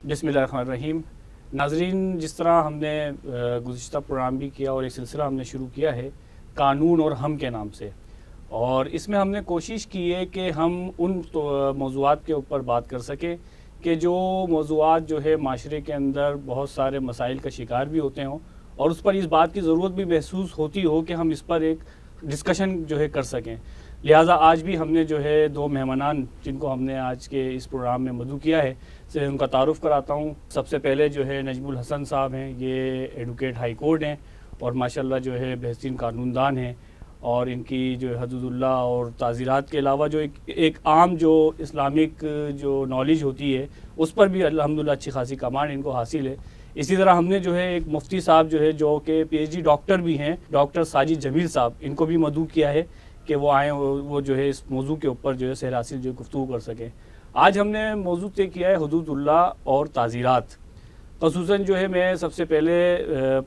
بسم اللہ الرحمن الرحیم. ناظرین، جس طرح ہم نے گزشتہ پروگرام بھی کیا اور ایک سلسلہ ہم نے شروع کیا ہے قانون اور ہم کے نام سے، اور اس میں ہم نے کوشش کی ہے کہ ہم ان موضوعات کے اوپر بات کر سکیں کہ جو موضوعات جو ہے معاشرے کے اندر بہت سارے مسائل کا شکار بھی ہوتے ہوں، اور اس پر اس بات کی ضرورت بھی محسوس ہوتی ہو کہ ہم اس پر ایک ڈسکشن جو ہے کر سکیں. لہٰذا آج بھی ہم نے جو ہے دو مہمانان جن کو ہم نے آج کے اس پروگرام میں مدعو کیا ہے سے ان کا تعارف کراتا ہوں. سب سے پہلے جو ہے نجم الحسن صاحب ہیں، یہ ایڈوکیٹ ہائی کورٹ ہیں اور ماشاءاللہ جو ہے بہترین قانون دان ہیں، اور ان کی جو ہے حدود اللہ اور تعزیرات کے علاوہ جو ایک عام جو اسلامک جو نالج ہوتی ہے اس پر بھی الحمدللہ اچھی خاصی کمانڈ ان کو حاصل ہے. اسی طرح ہم نے جو ہے ایک مفتی صاحب جو ہے جو کہ پی ایچ ڈی ڈاکٹر بھی ہیں، ڈاکٹر ساجد جمیل صاحب، ان کو بھی مدعو کیا ہے کہ وہ آئیں، وہ جو ہے اس موضوع کے اوپر جو ہے سیر حاصل جو گفتگو کر سکیں. آج ہم نے موضوع طے کیا ہے حدود اللہ اور تعزیرات. خصوصاً جو ہے میں سب سے پہلے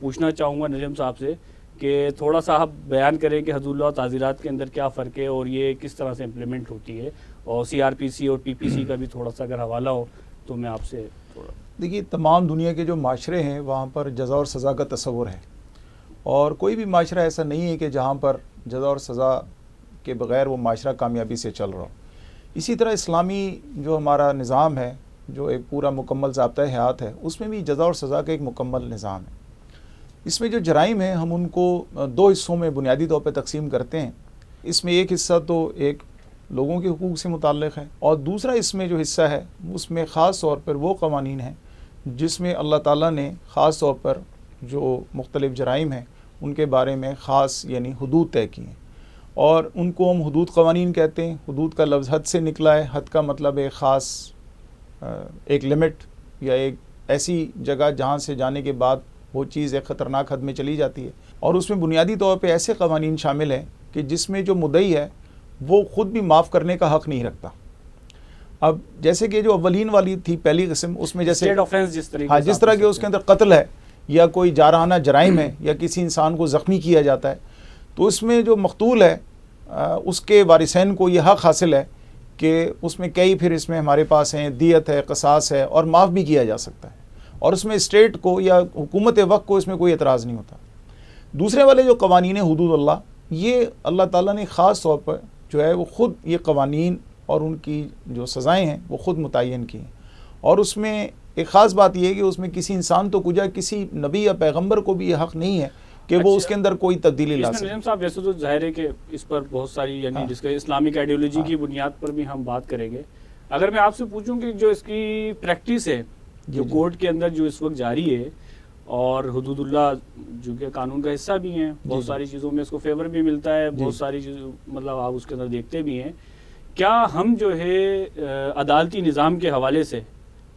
پوچھنا چاہوں گا نجم صاحب سے کہ تھوڑا سا آپ بیان کریں کہ حدود اللہ اور تعزیرات کے اندر کیا فرق ہے اور یہ کس طرح سے امپلیمنٹ ہوتی ہے، اور سی آر پی سی اور پی پی سی کا بھی تھوڑا سا اگر حوالہ ہو تو میں آپ سے تھوڑا. دیکھیے، تمام دنیا کے جو معاشرے ہیں وہاں پر جزا اور سزا کا تصور ہے، اور کوئی بھی معاشرہ ایسا نہیں ہے کہ جہاں پر جزا اور سزا کے بغیر وہ معاشرہ کامیابی سے چل رہا ہو. اسی طرح اسلامی جو ہمارا نظام ہے، جو ایک پورا مکمل ضابطۂ حیات ہے، اس میں بھی جزا اور سزا کا ایک مکمل نظام ہے. اس میں جو جرائم ہیں ہم ان کو دو حصوں میں بنیادی طور پہ تقسیم کرتے ہیں. اس میں ایک حصہ تو ایک لوگوں کے حقوق سے متعلق ہے، اور دوسرا اس میں جو حصہ ہے اس میں خاص طور پر وہ قوانین ہیں جس میں اللہ تعالیٰ نے خاص طور پر جو مختلف جرائم ہیں ان کے بارے میں خاص یعنی حدود طے کی ہیں، اور ان کو ہم حدود قوانین کہتے ہیں. حدود کا لفظ حد سے نکلا ہے. حد کا مطلب ایک خاص ایک لمٹ یا ایک ایسی جگہ جہاں سے جانے کے بعد وہ چیز ایک خطرناک حد میں چلی جاتی ہے، اور اس میں بنیادی طور پہ ایسے قوانین شامل ہیں کہ جس میں جو مدعی ہے وہ خود بھی معاف کرنے کا حق نہیں رکھتا. اب جیسے کہ جو اولین والی تھی پہلی قسم، اس میں جیسے جس طرح کہ اس کے اندر قتل ہے یا کوئی جارحانہ جرائم ہے یا کسی انسان کو زخمی کیا جاتا ہے، تو اس میں جو مقتول ہے اس کے وارثین کو یہ حق حاصل ہے کہ اس میں کئی پھر اس میں ہمارے پاس ہیں دیت ہے، قصاص ہے، اور معاف بھی کیا جا سکتا ہے، اور اس میں اسٹیٹ کو یا حکومت وقت کو اس میں کوئی اعتراض نہیں ہوتا. دوسرے والے جو قوانین حدود اللہ، یہ اللہ تعالیٰ نے خاص طور پر جو ہے وہ خود یہ قوانین اور ان کی جو سزائیں ہیں وہ خود متعین کی ہیں. اور اس میں ایک خاص بات یہ ہے کہ اس میں کسی انسان تو کجا کسی نبی یا پیغمبر کو بھی یہ حق نہیں ہے کہ وہ اس کے اندر کوئی تبدیلی لا سکے. نجم صاحب، ویسے تو ظاہر ہے کہ اس پر بہت ساری یعنی جس کے اسلامک آئیڈیالوجی کی بنیاد پر بھی ہم بات کریں گے. اگر میں آپ سے پوچھوں کہ جو اس کی پریکٹس ہے جو کورٹ کے اندر جو اس وقت جاری ہے، اور حدود اللہ جو کہ قانون کا حصہ بھی ہیں، بہت ساری چیزوں میں اس کو فیور بھی ملتا ہے، بہت ساری چیزوں مطلب آپ اس کے اندر دیکھتے بھی ہیں، کیا ہم جو ہے عدالتی نظام کے حوالے سے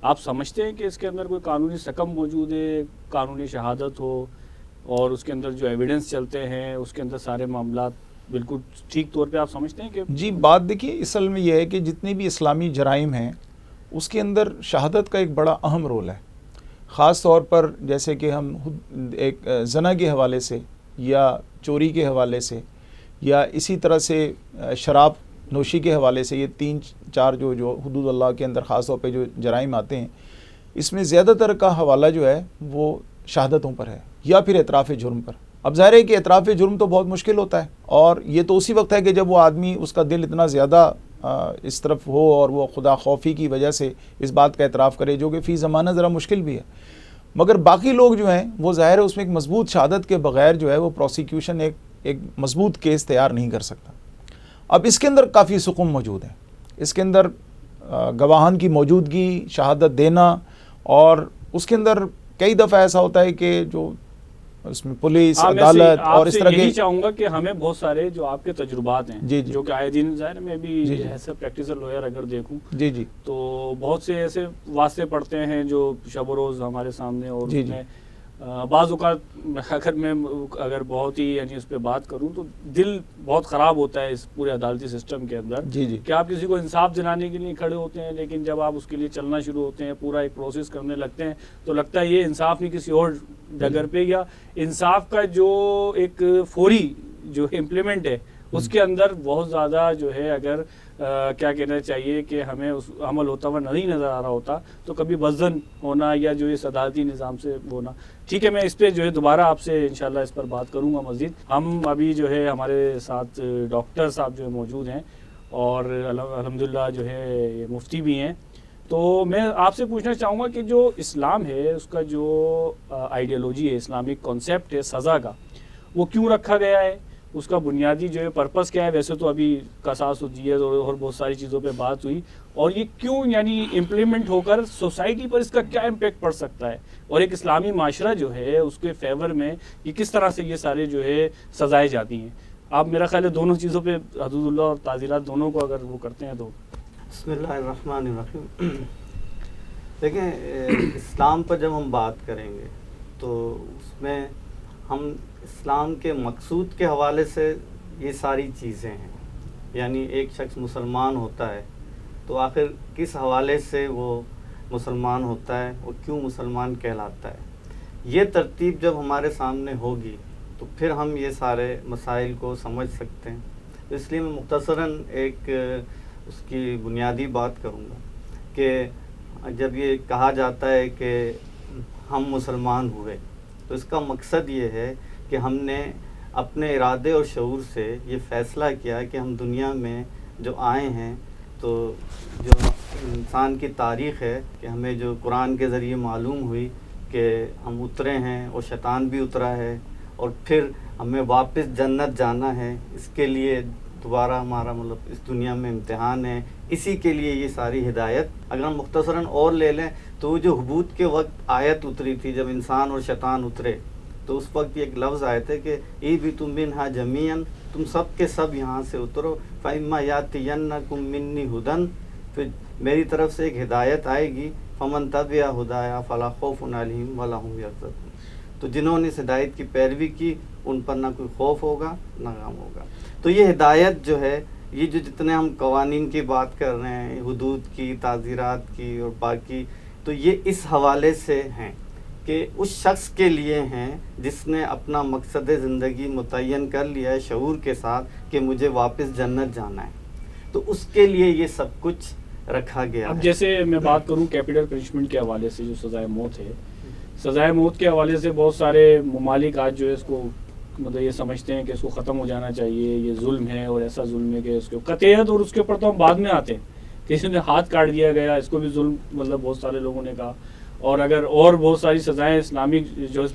آپ سمجھتے ہیں کہ اس کے اندر کوئی قانونی سکم موجود ہے، قانونی شہادت ہو، اور اس کے اندر جو ایویڈنس چلتے ہیں اس کے اندر سارے معاملات بالکل ٹھیک طور پہ آپ سمجھتے ہیں کہ؟ جی، بات دیکھیے، اصل میں یہ ہے کہ جتنی بھی اسلامی جرائم ہیں اس کے اندر شہادت کا ایک بڑا اہم رول ہے. خاص طور پر جیسے کہ ہم ایک زنا کے حوالے سے یا چوری کے حوالے سے یا اسی طرح سے شراب نوشی کے حوالے سے، یہ 3-4 جو حدود اللہ کے اندر خاص طور پہ جو جرائم آتے ہیں، اس میں زیادہ تر کا حوالہ جو ہے وہ شہادتوں پر ہے یا پھر اعتراف جرم پر. اب ظاہر ہے کہ اعتراف جرم تو بہت مشکل ہوتا ہے، اور یہ تو اسی وقت ہے کہ جب وہ آدمی اس کا دل اتنا زیادہ اس طرف ہو اور وہ خدا خوفی کی وجہ سے اس بات کا اعتراف کرے، جو کہ فی زمانہ ذرا مشکل بھی ہے. مگر باقی لوگ جو ہیں وہ ظاہر ہے اس میں ایک مضبوط شہادت کے بغیر جو ہے وہ پروسیکیوشن ایک مضبوط کیس تیار نہیں کر سکتا. اب اس کے اندر کافی سکون موجود ہے. اس کے اندر گواہان کی موجودگی، شہادت دینا، اور اس کے اندر کئی دفعہ ایسا ہوتا ہے کہ جو اس میں پولیس، عدالت اور اس طرح کے، یہی چاہوں گا کہ ہمیں بہت سارے جو آپ کے تجربات ہیں جو کہ آئے دن ظاہر میں بھی ایسے پریکٹیسر لوئر اگر دیکھوں تو بہت سے ایسے واسطے پڑتے ہیں جو شب و روز ہمارے سامنے، اور اس میں بعض اوقات اگر بہت ہی یعنی اس پہ بات کروں تو دل بہت خراب ہوتا ہے اس پورے عدالتی سسٹم کے اندر کہ آپ کسی کو انصاف دلانے کے لیے کھڑے ہوتے ہیں، لیکن جب آپ اس کے لیے چلنا شروع ہوتے ہیں، پورا ایک پروسیس کرنے لگتے ہیں، تو لگتا ہے یہ انصاف نہیں کسی اور ڈگر پہ، یا انصاف کا جو ایک فوری جو امپلیمنٹ ہے اس کے اندر بہت زیادہ جو ہے اگر کیا کہنا چاہیے کہ ہمیں اس عمل ہوتا ہوا نہیں نظر آ رہا ہوتا تو کبھی وزن ہونا یا جو اس عدالتی نظام سے ہونا. ٹھیک ہے, میں اس پہ جو ہے دوبارہ آپ سے انشاءاللہ اس پر بات کروں گا مزید. ہم ابھی جو ہے ہمارے ساتھ ڈاکٹر صاحب جو ہے موجود ہیں اور الحمدللہ جو ہے یہ مفتی بھی ہیں. تو میں آپ سے پوچھنا چاہوں گا کہ جو اسلام ہے اس کا جو آئیڈیالوجی ہے, اسلامک کانسیپٹ ہے سزا کا, وہ کیوں رکھا گیا ہے, اس کا بنیادی جو ہے پرپس کیا ہے؟ ویسے تو ابھی قصاص و دیت اور بہت ساری چیزوں پہ بات ہوئی, اور یہ کیوں یعنی امپلیمنٹ ہو کر سوسائٹی پر اس کا کیا امپیکٹ پڑ سکتا ہے, اور ایک اسلامی معاشرہ جو ہے اس کے فیور میں یہ کس طرح سے یہ سارے جو ہے سزائیں جاتی ہیں. آپ میرا خیال ہے دونوں چیزوں پہ حدود اللہ اور تعزیرات دونوں کو اگر وہ کرتے ہیں تو. بسم اللہ الرحمن الرحیم. دیکھیں, اسلام پر جب ہم بات کریں گے تو اس میں ہم اسلام کے مقصود کے حوالے سے یہ ساری چیزیں ہیں. یعنی ایک شخص مسلمان ہوتا ہے تو آخر کس حوالے سے وہ مسلمان ہوتا ہے اور کیوں مسلمان کہلاتا ہے, یہ ترتیب جب ہمارے سامنے ہوگی تو پھر ہم یہ سارے مسائل کو سمجھ سکتے ہیں. اس لیے میں مختصراً ایک اس کی بنیادی بات کروں گا کہ جب یہ کہا جاتا ہے کہ ہم مسلمان ہوئے تو اس کا مقصد یہ ہے کہ ہم نے اپنے ارادے اور شعور سے یہ فیصلہ کیا کہ ہم دنیا میں جو آئے ہیں تو جو انسان کی تاریخ ہے کہ ہمیں جو قرآن کے ذریعے معلوم ہوئی کہ ہم اترے ہیں اور شیطان بھی اترا ہے اور پھر ہمیں واپس جنت جانا ہے, اس کے لیے دوبارہ ہمارا مطلب اس دنیا میں امتحان ہے, اسی کے لیے یہ ساری ہدایت. اگر ہم مختصراً اور لے لیں تو جو حبوط کے وقت آیت اتری تھی جب انسان اور شیطان اترے تو اس وقت ایک لفظ آئے تھے کہ اہبطوا منہا جمیعا, تم سب کے سب یہاں سے اترو, فإما یأتینکم منی ھدی, پھر میری طرف سے ایک ہدایت آئے گی, فمن تبع ھدایا فلا خوف علیہم ولا ھم یحزنون. تو جنہوں نے اس ہدایت کی پیروی کی ان پر نہ کوئی خوف ہوگا نہ غم ہوگا. تو یہ ہدایت جو ہے, یہ جو جتنے ہم قوانین کی بات کر رہے ہیں, حدود کی, تعزیرات کی اور باقی, تو یہ اس حوالے سے ہیں کہ اس شخص کے لیے ہیں جس نے اپنا مقصد زندگی متعین کر لیا ہے شعور کے ساتھ کہ مجھے واپس جنت جانا ہے, تو اس کے لیے یہ سب کچھ رکھا گیا ہے. اب جیسے میں بات کروں کیپٹل پنشمنٹ کے حوالے سے, جو سزائے موت ہے, سزائے موت کے حوالے سے بہت سارے ممالک آج جو ہے اس کو مطلب یہ سمجھتے ہیں کہ اس کو ختم ہو جانا چاہیے, یہ ظلم ہے اور ایسا ظلم ہے کہ اس کو قطعیت, اور اس کے اوپر تو ہم بعد میں آتے ہیں, کسی نے ہاتھ کاٹ دیا گیا, اس کو بھی ظلم مطلب بہت سارے لوگوں نے کہا. اور اگر اور بہت ساری سزائیں اسلامک جو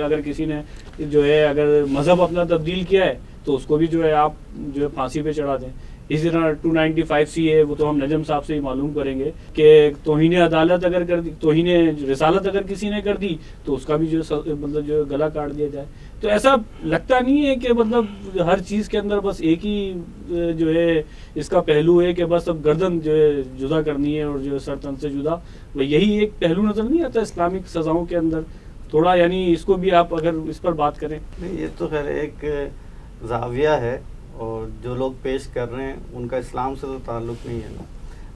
اگر کسی نے جو ہے اگر مذہب اپنا تبدیل کیا ہے تو اس کو بھی جو ہے آپ جو ہے پھانسی پہ چڑھا دیں. اسی طرح 295C ہے, وہ تو ہم نجم صاحب سے ہی معلوم کریں گے کہ توہین عدالت اگر کر دی, توہین رسالت اگر کسی نے کر دی تو اس کا بھی جو مطلب جو گلا کاٹ دیا جائے. تو ایسا لگتا نہیں ہے کہ مطلب ہر چیز کے اندر بس ایک ہی جو ہے اس کا پہلو ہے کہ بس اب گردن جو ہے جدا کرنی ہے اور جو ہے سر تن سے جدا, وہ یہی ایک پہلو نظر نہیں آتا اسلامک سزاؤں کے اندر تھوڑا, یعنی اس کو بھی آپ اگر اس پر بات کریں. یہ تو خیر ایک زاویہ ہے اور جو لوگ پیش کر رہے ہیں ان کا اسلام سے تو تعلق نہیں ہے نا.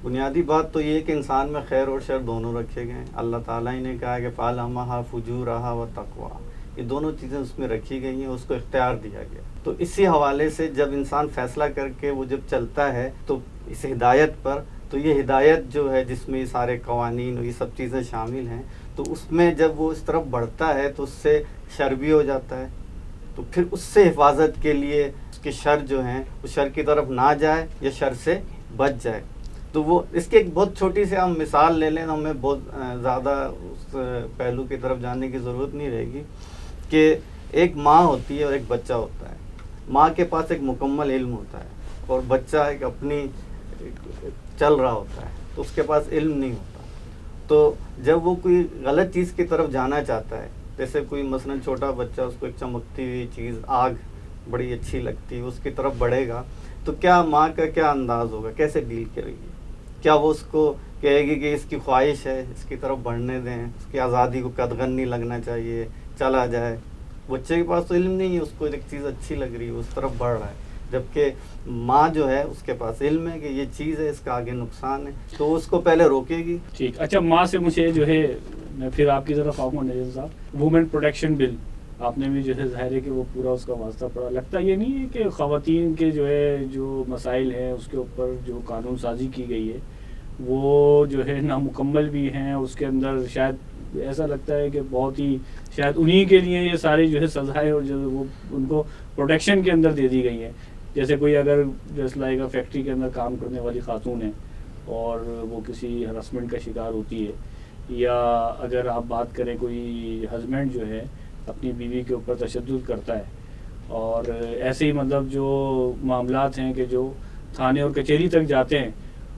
بنیادی بات تو یہ ہے کہ انسان میں خیر اور شر دونوں رکھے گئے ہیں. اللہ تعالیٰ ہی نے کہا کہ فَأَلْهَمَهَا فُجُورَهَا وَتَقْوَاهَا, یہ دونوں چیزیں اس میں رکھی گئی ہیں, اس کو اختیار دیا گیا. تو اسی حوالے سے جب انسان فیصلہ کر کے وہ جب چلتا ہے تو اس ہدایت پر, تو یہ ہدایت جو ہے جس میں یہ سارے قوانین اور یہ سب چیزیں شامل ہیں, تو اس میں جب وہ اس طرف بڑھتا ہے تو اس سے شر بھی ہو جاتا ہے. تو پھر اس سے حفاظت کے لیے اس کے شر جو ہیں وہ شر کی طرف نہ جائے یا شر سے بچ جائے. تو وہ اس کی ایک بہت چھوٹی سی ہم مثال لے لیں, ہمیں بہت زیادہ اس پہلو کی طرف جانے کی ضرورت نہیں رہے گی کہ ایک ماں ہوتی ہے اور ایک بچہ ہوتا ہے. ماں کے پاس ایک مکمل علم ہوتا ہے اور بچہ ایک اپنی چل رہا ہوتا ہے, تو اس کے پاس علم نہیں ہوتا. تو جب وہ کوئی غلط چیز کی طرف جانا چاہتا ہے, جیسے کوئی مثلاً چھوٹا بچہ, اس کو ایک چمکتی ہوئی چیز, آگ بڑی اچھی لگتی ہے, اس کی طرف بڑھے گا, تو کیا ماں کا کیا انداز ہوگا, کیسے ڈیل کرے گی؟ کیا وہ اس کو کہے گی کہ اس کی خواہش ہے, اس کی طرف بڑھنے دیں, اس کی آزادی کو قدغن نہیں لگنا چاہیے, چلا جائے؟ بچے کے پاس تو علم نہیں ہے, اس کو ایک چیز اچھی لگ رہی ہے, اس طرف بڑھ رہا ہے. جبکہ ماں جو ہے اس کے پاس علم ہے کہ یہ چیز ہے, اس کا آگے نقصان ہے, تو اس کو پہلے روکے گی. ٹھیک. اچھا, ماں سے مجھے جو ہے میں پھر آپ کی طرف آؤں گا نجم صاحب. وومن پروٹیکشن بل آپ نے بھی جو ہے ظاہر ہے کہ وہ پورا اس کا واسطہ پڑا. لگتا یہ نہیں ہے کہ خواتین کے جو مسائل ہیں اس کے اوپر جو قانون سازی کی گئی ہے وہ جو ہے نامکمل بھی ہیں, اس کے اندر شاید ایسا لگتا ہے کہ بہت ہی شاید انہی کے لیے یہ ساری جو ہے سزائیں اور جو وہ ان کو پروٹیکشن کے اندر دے دی گئی ہیں. جیسے کوئی اگر جیسے لائے گا فیکٹری کے اندر کام کرنے والی خاتون ہے اور وہ کسی ہراسمنٹ کا شکار ہوتی ہے, یا اگر آپ بات کریں کوئی ہسبینڈ جو ہے اپنی بیوی کے اوپر تشدد کرتا ہے, اور ایسے ہی مطلب جو معاملات ہیں کہ جو تھانے اور کچہری تک جاتے ہیں,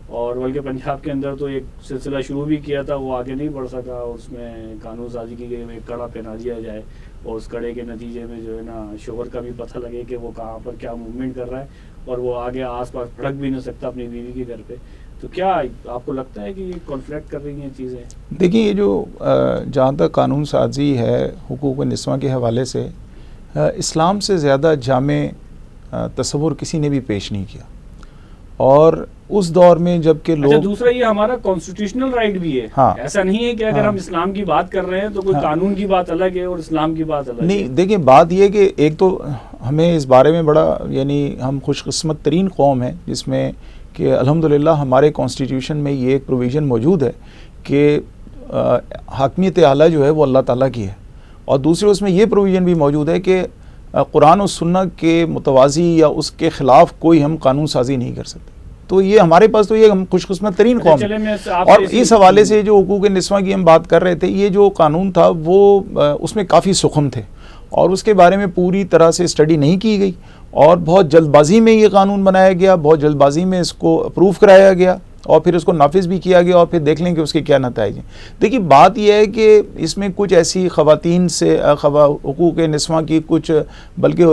اور بلکہ پنجاب کے اندر تو ایک سلسلہ شروع بھی کیا تھا, وہ آگے نہیں بڑھ سکا, اس میں قانون سازی کی گئی, ایک کڑا پہنا دیا جائے اور اس کڑے کے نتیجے میں جو ہے نا شوہر کا بھی پتہ لگے کہ وہ کہاں پر کیا موومنٹ کر رہا ہے, اور وہ آگے آس پاس پھڑک بھی نہیں سکتا اپنی بیوی کے گھر پہ. تو کیا آپ کو لگتا ہے کہ یہ کانفلکٹ کر رہی ہیں چیزیں؟ دیکھیں, یہ جو جہاں تک قانون سازی ہے حقوق نسواں کے حوالے سے, اسلام سے زیادہ جامع تصور کسی نے بھی پیش نہیں کیا. اور اس دور میں جب کہ لوگ, دوسرا یہ ہمارا کانسٹیٹیوشنل رائٹ بھی ہے, ہاں, ایسا نہیں ہے کہ اگر ہم اسلام کی بات کر رہے ہیں تو کوئی قانون کی بات الگ ہے اور اسلام کی بات الگ ہے. نہیں, دیکھیں بات یہ کہ ایک تو ہمیں اس بارے میں بڑا, یعنی ہم خوش قسمت ترین قوم ہیں جس میں کہ الحمدللہ ہمارے کانسٹیٹیوشن میں یہ ایک پروویژن موجود ہے کہ حاکمیت اعلیٰ جو ہے وہ اللہ تعالیٰ کی ہے, اور دوسرے اس میں یہ پروویژن بھی موجود ہے کہ قرآن و سنت کے متوازی یا اس کے خلاف کوئی ہم قانون سازی نہیں کر سکتے. تو یہ ہمارے پاس تو یہ ہم خوش قسمت ترین قوم ہے. اور اس حوالے سے جو حقوق نسواں کی ہم بات کر رہے تھے, یہ جو قانون تھا وہ اس میں کافی سخن تھے اور اس کے بارے میں پوری طرح سے اسٹڈی نہیں کی گئی, اور بہت جلد بازی میں یہ قانون بنایا گیا, بہت جلد بازی میں اس کو اپروو کرایا گیا اور پھر اس کو نافذ بھی کیا گیا, اور پھر دیکھ لیں کہ اس کے کیا نتائج ہیں. دیکھیے بات یہ ہے کہ اس میں کچھ ایسی خواتین سے حقوق نسواں کی کچھ, بلکہ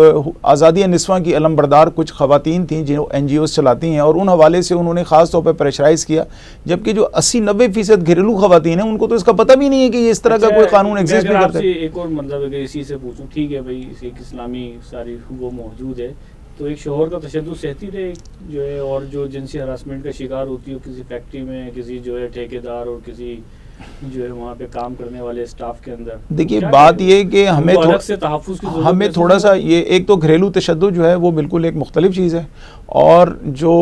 آزادی نسواں کی علمبردار کچھ خواتین تھیں جو NGOs چلاتی ہیں, اور ان حوالے سے انہوں نے خاص طور پہ پریشرائز کیا, جبکہ جو 80-90% گھریلو خواتین ہیں ان کو تو اس کا پتہ بھی نہیں ہے کہ یہ اس طرح کا کوئی قانون ایگزسٹ بھی کرتا ہے. ایک اور مطلب اگر اسی سے پوچھوں, ٹھیک ہے بھائی ایک اسلامی ساری وہ موجود ہے, تو ایک شوہر کا تشدد سہتی رہے جو ہے, اور جو جنسی ہراسمنٹ کا شکار ہوتی ہے کسی فیکٹری میں, کسی جو ہے ٹھیکیدار اور کسی جو ہے وہاں پہ کام کرنے والے اسٹاف کے اندر, دیکھیے بات یہ کہ ہمیں تھوڑا سا یہ, ایک تو گھریلو تشدد جو ہے وہ بالکل ایک مختلف چیز ہے, اور جو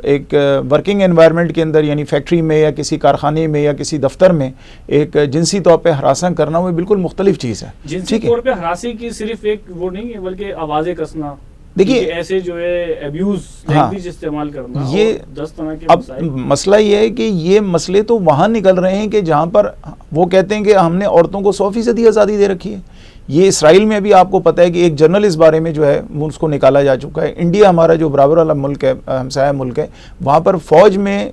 ایک ورکنگ انوائرمنٹ کے اندر یعنی فیکٹری میں یا کسی کارخانے میں یا کسی دفتر میں ایک جنسی طور پہ ہراساں کرنا وہ بالکل مختلف چیز ہے. جنسی طور پہ ہراساں کی صرف ایک وہ نہیں ہے بلکہ آوازیں کسنا, دیکھیے ایسے جو ہے ایبیوز لینگویج استعمال کرنا, یہ 10 طرح کے اب مسئلہ یہ ہے کہ یہ مسئلے تو وہاں نکل رہے ہیں کہ جہاں پر وہ کہتے ہیں کہ ہم نے عورتوں کو 100% آزادی دے رکھی ہے. یہ اسرائیل میں بھی آپ کو پتہ ہے کہ ایک جرنل اس بارے میں جو ہے اس کو نکالا جا چکا ہے. انڈیا ہمارا جو برابر والا ملک ہے, ہمسایہ ملک ہے, وہاں پر فوج میں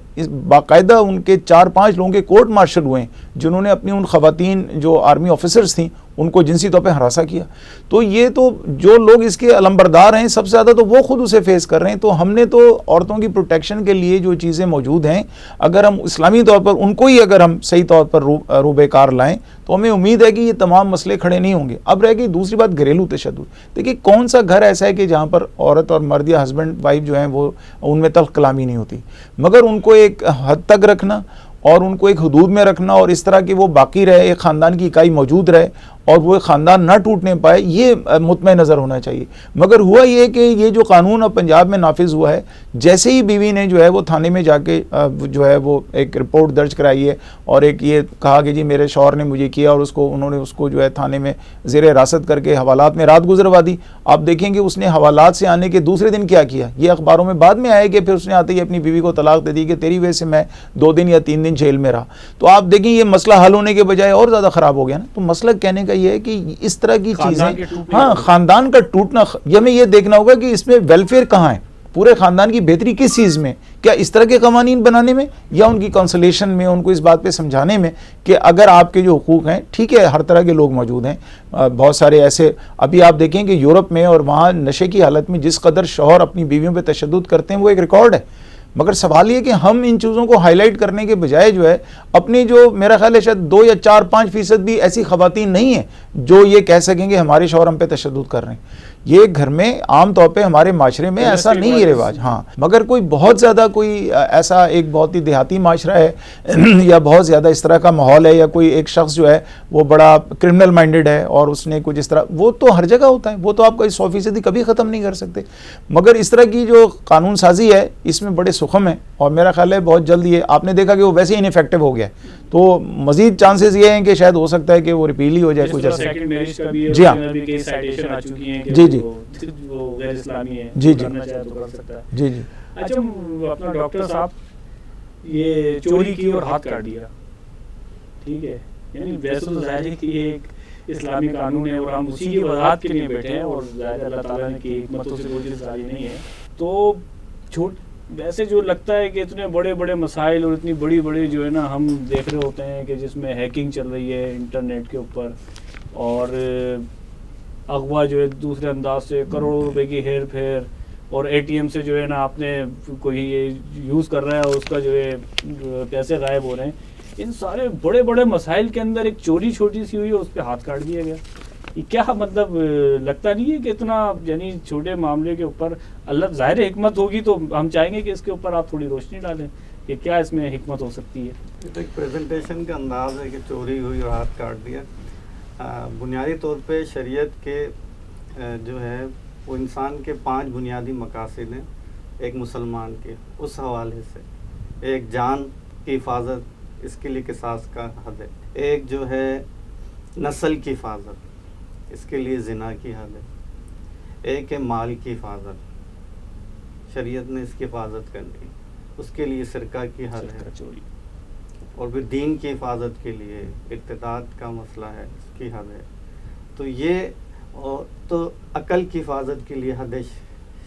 باقاعدہ ان کے 4-5 لوگوں کے کورٹ مارشل ہوئے ہیں جنہوں نے اپنی ان خواتین جو آرمی آفیسرز تھیں ان کو جنسی طور پہ ہراساں کیا. تو یہ تو جو لوگ اس کے علمبردار ہیں سب سے زیادہ تو وہ خود اسے فیس کر رہے ہیں. تو ہم نے تو عورتوں کی پروٹیکشن کے لیے جو چیزیں موجود ہیں, اگر ہم اسلامی طور پر ان کو ہی اگر ہم صحیح طور پر روبے کار لائیں تو ہمیں امید ہے کہ یہ تمام مسئلے کھڑے نہیں ہوں گے. اب رہ گئی دوسری بات گھریلو تشدد. دیکھیے کون سا گھر ایسا ہے کہ جہاں پر عورت اور مرد یا ہسبینڈ وائف جو ہیں وہ ان میں تلخ کلامی نہیں ہوتی, مگر ان کو ایک حد تک رکھنا اور ان کو ایک حدود میں رکھنا اور اس طرح کہ وہ باقی رہے, ایک خاندان کی اکائی موجود رہے اور وہ خاندان نہ ٹوٹنے پائے, یہ مطمئن نظر ہونا چاہیے. مگر ہوا یہ کہ یہ جو قانون اب پنجاب میں نافذ ہوا ہے, جیسے ہی بیوی نے جو ہے وہ تھانے میں جا کے جو ہے وہ ایک رپورٹ درج کرائی ہے اور ایک یہ کہا کہ جی میرے شوہر نے مجھے کیا, اور انہوں نے اس کو جو ہے تھانے میں زیر حراست کر کے حوالات میں رات گزروا دی. آپ دیکھیں گے اس نے حوالات سے آنے کے دوسرے دن کیا کیا, یہ اخباروں میں بعد میں آئے کہ پھر اس نے آتے ہی اپنی بیوی کو طلاق دے دی کہ تیری وجہ سے میں 2 دن یا 3 دن جیل میں رہا. تو آپ دیکھیں یہ مسئلہ حل ہونے کے بجائے اور زیادہ خراب ہو گیا نا. تو مسئلہ کہنے کا یہ ہے کہ اس طرح کی چیزیں, ہاں خاندان کا ٹوٹنا, یہ ہمیں یہ دیکھنا ہوگا کہ اس میں ویلفیئر کہاں ہے, پورے خاندان کی بہتری کس چیز میں, کیا اس طرح کے قوانین بنانے میں یا ان کی کانسلیشن میں, ان کو اس بات پہ سمجھانے میں کہ اگر آپ کے جو حقوق ہیں, ٹھیک ہے ہر طرح کے لوگ موجود ہیں, بہت سارے ایسے, ابھی آپ دیکھیں کہ یورپ میں اور وہاں نشے کی حالت میں جس قدر شوہر اپنی بیویوں پہ تشدد کرتے ہیں وہ ایک ریکارڈ ہے. مگر سوال یہ کہ ہم ان چیزوں کو ہائی لائٹ کرنے کے بجائے جو ہے اپنی جو میرا خیال ہے شاید 2 یا 4-5% بھی ایسی خواتین نہیں ہیں جو یہ کہہ سکیں کہ ہمارے شوہر ہم پہ تشدد کر رہے ہیں. یہ گھر میں عام طور پہ ہمارے معاشرے میں ایسا نہیں ہے رواج. ہاں مگر کوئی بہت زیادہ کوئی ایسا ایک بہت ہی دیہاتی معاشرہ ہے یا بہت زیادہ اس طرح کا ماحول ہے، یا کوئی ایک شخص جو ہے وہ بڑا کرمنل مائنڈڈ ہے اور اس نے کچھ اس طرح، وہ تو ہر جگہ ہوتا ہے، وہ تو آپ کو 100% کبھی ختم نہیں کر سکتے. مگر اس طرح کی جو قانون سازی ہے اس میں بڑے سخم ہیں، اور میرا خیال ہے بہت جلد یہ آپ نے دیکھا کہ وہ ویسے ہی انفیکٹو ہو گیا، تو مزید چانسز یہ ہیں کہ شاید ہو سکتا ہے کہ وہ ریپیل ہی ہو جائے کچھ ایسا. جی ہاں جی جی جی جی جی جی. اچھا اپنا ڈاکٹر صاحب، یہ چوری کی اور ہاتھ کاٹ دیا، ٹھیک ہے، یعنی ویسے تو ظاہر ہے کہ یہ ایک اسلامی قانون ہے اور ہم اسی کی وضاحت کے لیے بیٹھے ہیں، اور ظاہر اللہ تعالیٰ نے کی حکمتوں سے کوئی چیز خالی نہیں ہے. تو ویسے جو لگتا ہے کہ اتنے بڑے بڑے مسائل اور اتنی بڑی بڑی جو ہے نا ہم دیکھ رہے ہوتے ہیں کہ جس میں ہیکنگ چل رہی ہے انٹرنیٹ کے اوپر، اور اغوا جو ہے دوسرے انداز سے کروڑوں روپے کی ہیر پھیر، اور اے ٹی ایم سے جو ہے نا آپ نے کوئی یوز کر رہا ہے اور اس کا جو ہے پیسے غائب ہو رہے ہیں. ان سارے بڑے بڑے مسائل کے اندر ایک چوری چھوٹی سی ہوئی اور اس پہ ہاتھ کاٹ دیا گیا. یہ کیا مطلب لگتا نہیں ہے کہ اتنا یعنی چھوٹے معاملے کے اوپر اللہ ظاہر حکمت ہوگی، تو ہم چاہیں گے کہ اس کے اوپر آپ تھوڑی روشنی ڈالیں کہ کیا اس میں حکمت ہو سکتی ہے. یہ تو ایک پریزنٹیشن کا انداز ہے کہ چوری ہوئی اور ہاتھ کاٹ دیا. بنیادی طور پہ شریعت کے جو ہے وہ انسان کے 5 بنیادی مقاصد ہیں ایک مسلمان کے. اس حوالے سے ایک جان کی حفاظت، اس کے لیے قصاص کا حد ہے. ایک جو ہے نسل کی حفاظت، اس کے لیے زنا کی حد ہے. ایک ہے مال کی حفاظت، شریعت نے اس کی حفاظت کرنی، اس کے لیے سرقہ کی حد ہے. اور پھر دین کی حفاظت کے لیے ارتداد کا مسئلہ ہے، اس کی حد ہے. تو یہ اور تو عقل کی حفاظت کے لیے حد ہے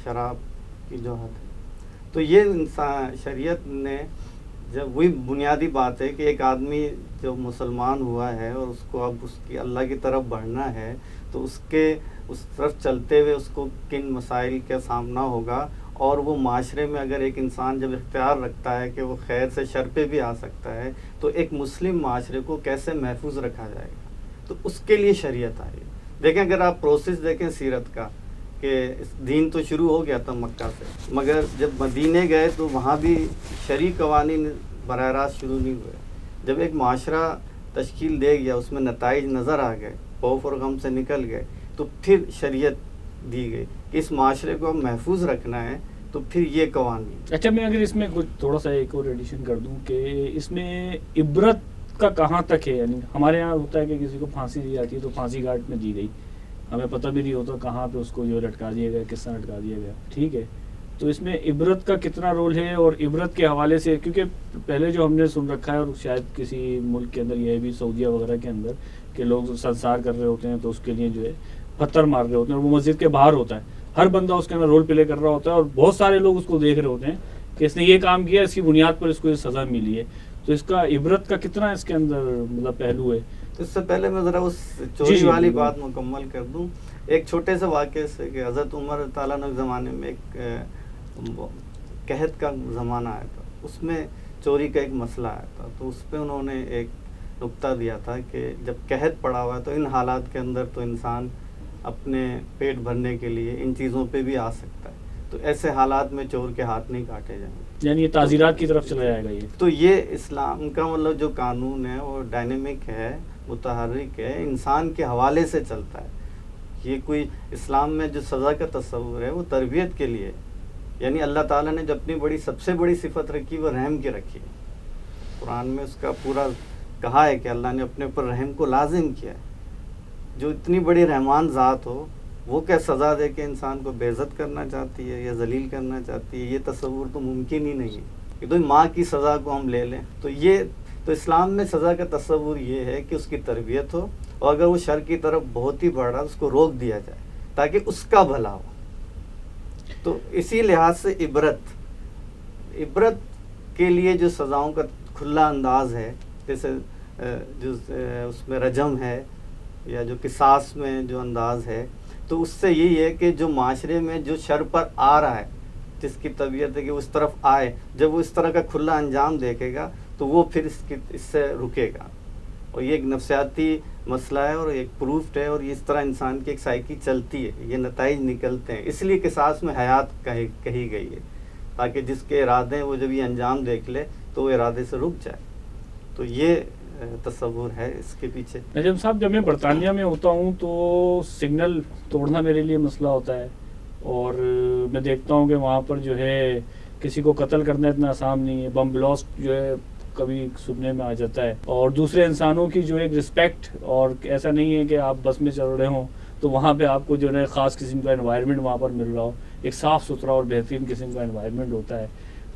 شراب کی جو حد ہے. تو یہ انسان شریعت نے جب وہی بنیادی بات ہے کہ ایک آدمی جو مسلمان ہوا ہے اور اس کو اب اس کی اللہ کی طرف بڑھنا ہے، تو اس طرف چلتے ہوئے اس کو کن مسائل کا سامنا ہوگا. اور وہ معاشرے میں اگر ایک انسان جب اختیار رکھتا ہے کہ وہ خیر سے شر پہ بھی آ سکتا ہے، تو ایک مسلم معاشرے کو کیسے محفوظ رکھا جائے گا. تو اس کے لیے شریعت آئی. دیکھیں اگر آپ پروسیس دیکھیں سیرت کا، کہ دین تو شروع ہو گیا تھا مکہ سے، مگر جب مدینے گئے تو وہاں بھی شرعی قوانین براہ راست شروع نہیں ہوئے. جب ایک معاشرہ تشکیل دے گیا، اس میں نتائج نظر آ گئے، خوف اور غم سے نکل گئے، تو پھر شریعت دی گئی کہ اس معاشرے کو محفوظ رکھنا ہے، تو پھر یہ قوانین. اچھا میں اگر اس میں کچھ تھوڑا سا ایک اور ایڈیشن کر دوں کہ اس میں عبرت کا کہاں تک ہے. یعنی ہمارے یہاں ہوتا ہے کہ کسی کو پھانسی دی جاتی ہے تو پھانسی گھاٹ میں دی گئی، ہمیں پتہ بھی نہیں ہوتا کہاں پہ اس کو جو لٹکا دیا گیا، کس طرح لٹکا دیا گیا، ٹھیک ہے. تو اس میں عبرت کا کتنا رول ہے، اور عبرت کے حوالے سے کیونکہ پہلے جو ہم نے سن رکھا ہے، اور شاید کسی ملک کے اندر یہ بھی سعودیہ وغیرہ کے اندر کہ لوگ سنسار کر رہے ہوتے ہیں تو اس کے لیے جو ہے پتھر مار رہے ہوتے ہیں، اور وہ مسجد کے باہر ہوتا ہے، ہر بندہ اس کے اندر رول پلے کر رہا ہوتا ہے، اور بہت سارے لوگ اس کو دیکھ رہے ہوتے ہیں کہ اس نے یہ کام کیا، اس کی بنیاد پر اس کو یہ سزا ملی ہے. تو اس کا عبرت کا کتنا اس کے اندر مطلب پہلو ہے. اس سے پہلے میں ذرا اس چوری والی بات مکمل کر دوں. ایک چھوٹے سے واقعے سے کہ حضرت عمر تعالیٰ عنہ کے زمانے میں ایک قحط کا زمانہ آیا تھا، اس میں چوری کا ایک مسئلہ آیا تھا. تو اس پہ انہوں نے ایک نقطہ دیا تھا کہ جب قحط پڑا ہوا ہے تو ان حالات کے اندر تو انسان اپنے پیٹ بھرنے کے لیے ان چیزوں پہ بھی آ سکتا ہے. تو ایسے حالات میں چور کے ہاتھ نہیں کاٹے جائیں گے. یعنی یہ تعزیرات کی طرف چلا جائے گا. یہ تو یہ اسلام کا مطلب جو قانون ہے وہ ڈائنامک ہے، متحرک ہے، انسان کے حوالے سے چلتا ہے. یہ کوئی اسلام میں جو سزا کا تصور ہے وہ تربیت کے لیے، یعنی اللہ تعالیٰ نے جو اپنی سب سے بڑی صفت رکھی وہ رحم کی رکھی ہے. قرآن میں اس کا پورا کہا ہے کہ اللہ نے اپنے اوپر رحم کو لازم کیا ہے. جو اتنی بڑی رحمان ذات ہو وہ کیا سزا دے کے انسان کو بے عزت کرنا چاہتی ہے یا ذلیل کرنا چاہتی ہے؟ یہ تصور تو ممکن ہی نہیں ہے کہ تو ماں کی سزا کو ہم لے لیں. تو اسلام میں سزا کا تصور یہ ہے کہ اس کی تربیت ہو، اور اگر وہ شر کی طرف بہت ہی بڑھ رہا اس کو روک دیا جائے تاکہ اس کا بھلا ہو. تو اسی لحاظ سے عبرت کے لیے جو سزاؤں کا کھلا انداز ہے، جیسے جو اس میں رجم ہے یا جو قصاص میں جو انداز ہے، تو اس سے یہی ہے کہ جو معاشرے میں جو شر پر آ رہا ہے، جس کی طبیعت ہے کہ وہ اس طرف آئے، جب وہ اس طرح کا کھلا انجام دیکھے گا تو وہ پھر اس سے رکے گا. اور یہ ایک نفسیاتی مسئلہ ہے اور ایک پروفڈ ہے، اور اس طرح انسان کی ایک سائیکی چلتی ہے، یہ نتائج نکلتے ہیں، اس لیے قصاص میں حیات کہی گئی ہے، تاکہ جس کے ارادے ہیں وہ جب یہ انجام دیکھ لے تو وہ ارادے سے رک جائے. تو یہ تصور ہے اس کے پیچھے. نجم صاحب، جب میں برطانیہ میں ہوتا ہوں تو سگنل توڑنا میرے لیے مسئلہ ہوتا ہے، اور میں دیکھتا ہوں کہ وہاں پر جو ہے کسی کو قتل کرنا اتنا آسان نہیں ہے، بم بلاسٹ جو ہے کبھی سننے میں آ جاتا ہے، اور دوسرے انسانوں کی جو ایک رسپیکٹ، اور ایسا نہیں ہے کہ آپ بس میں چل رہے ہوں تو وہاں پہ آپ کو جو ہے خاص قسم کا انوائرمنٹ وہاں پر مل رہا ہو، ایک صاف ستھرا اور بہترین قسم کا انوائرمنٹ ہوتا ہے.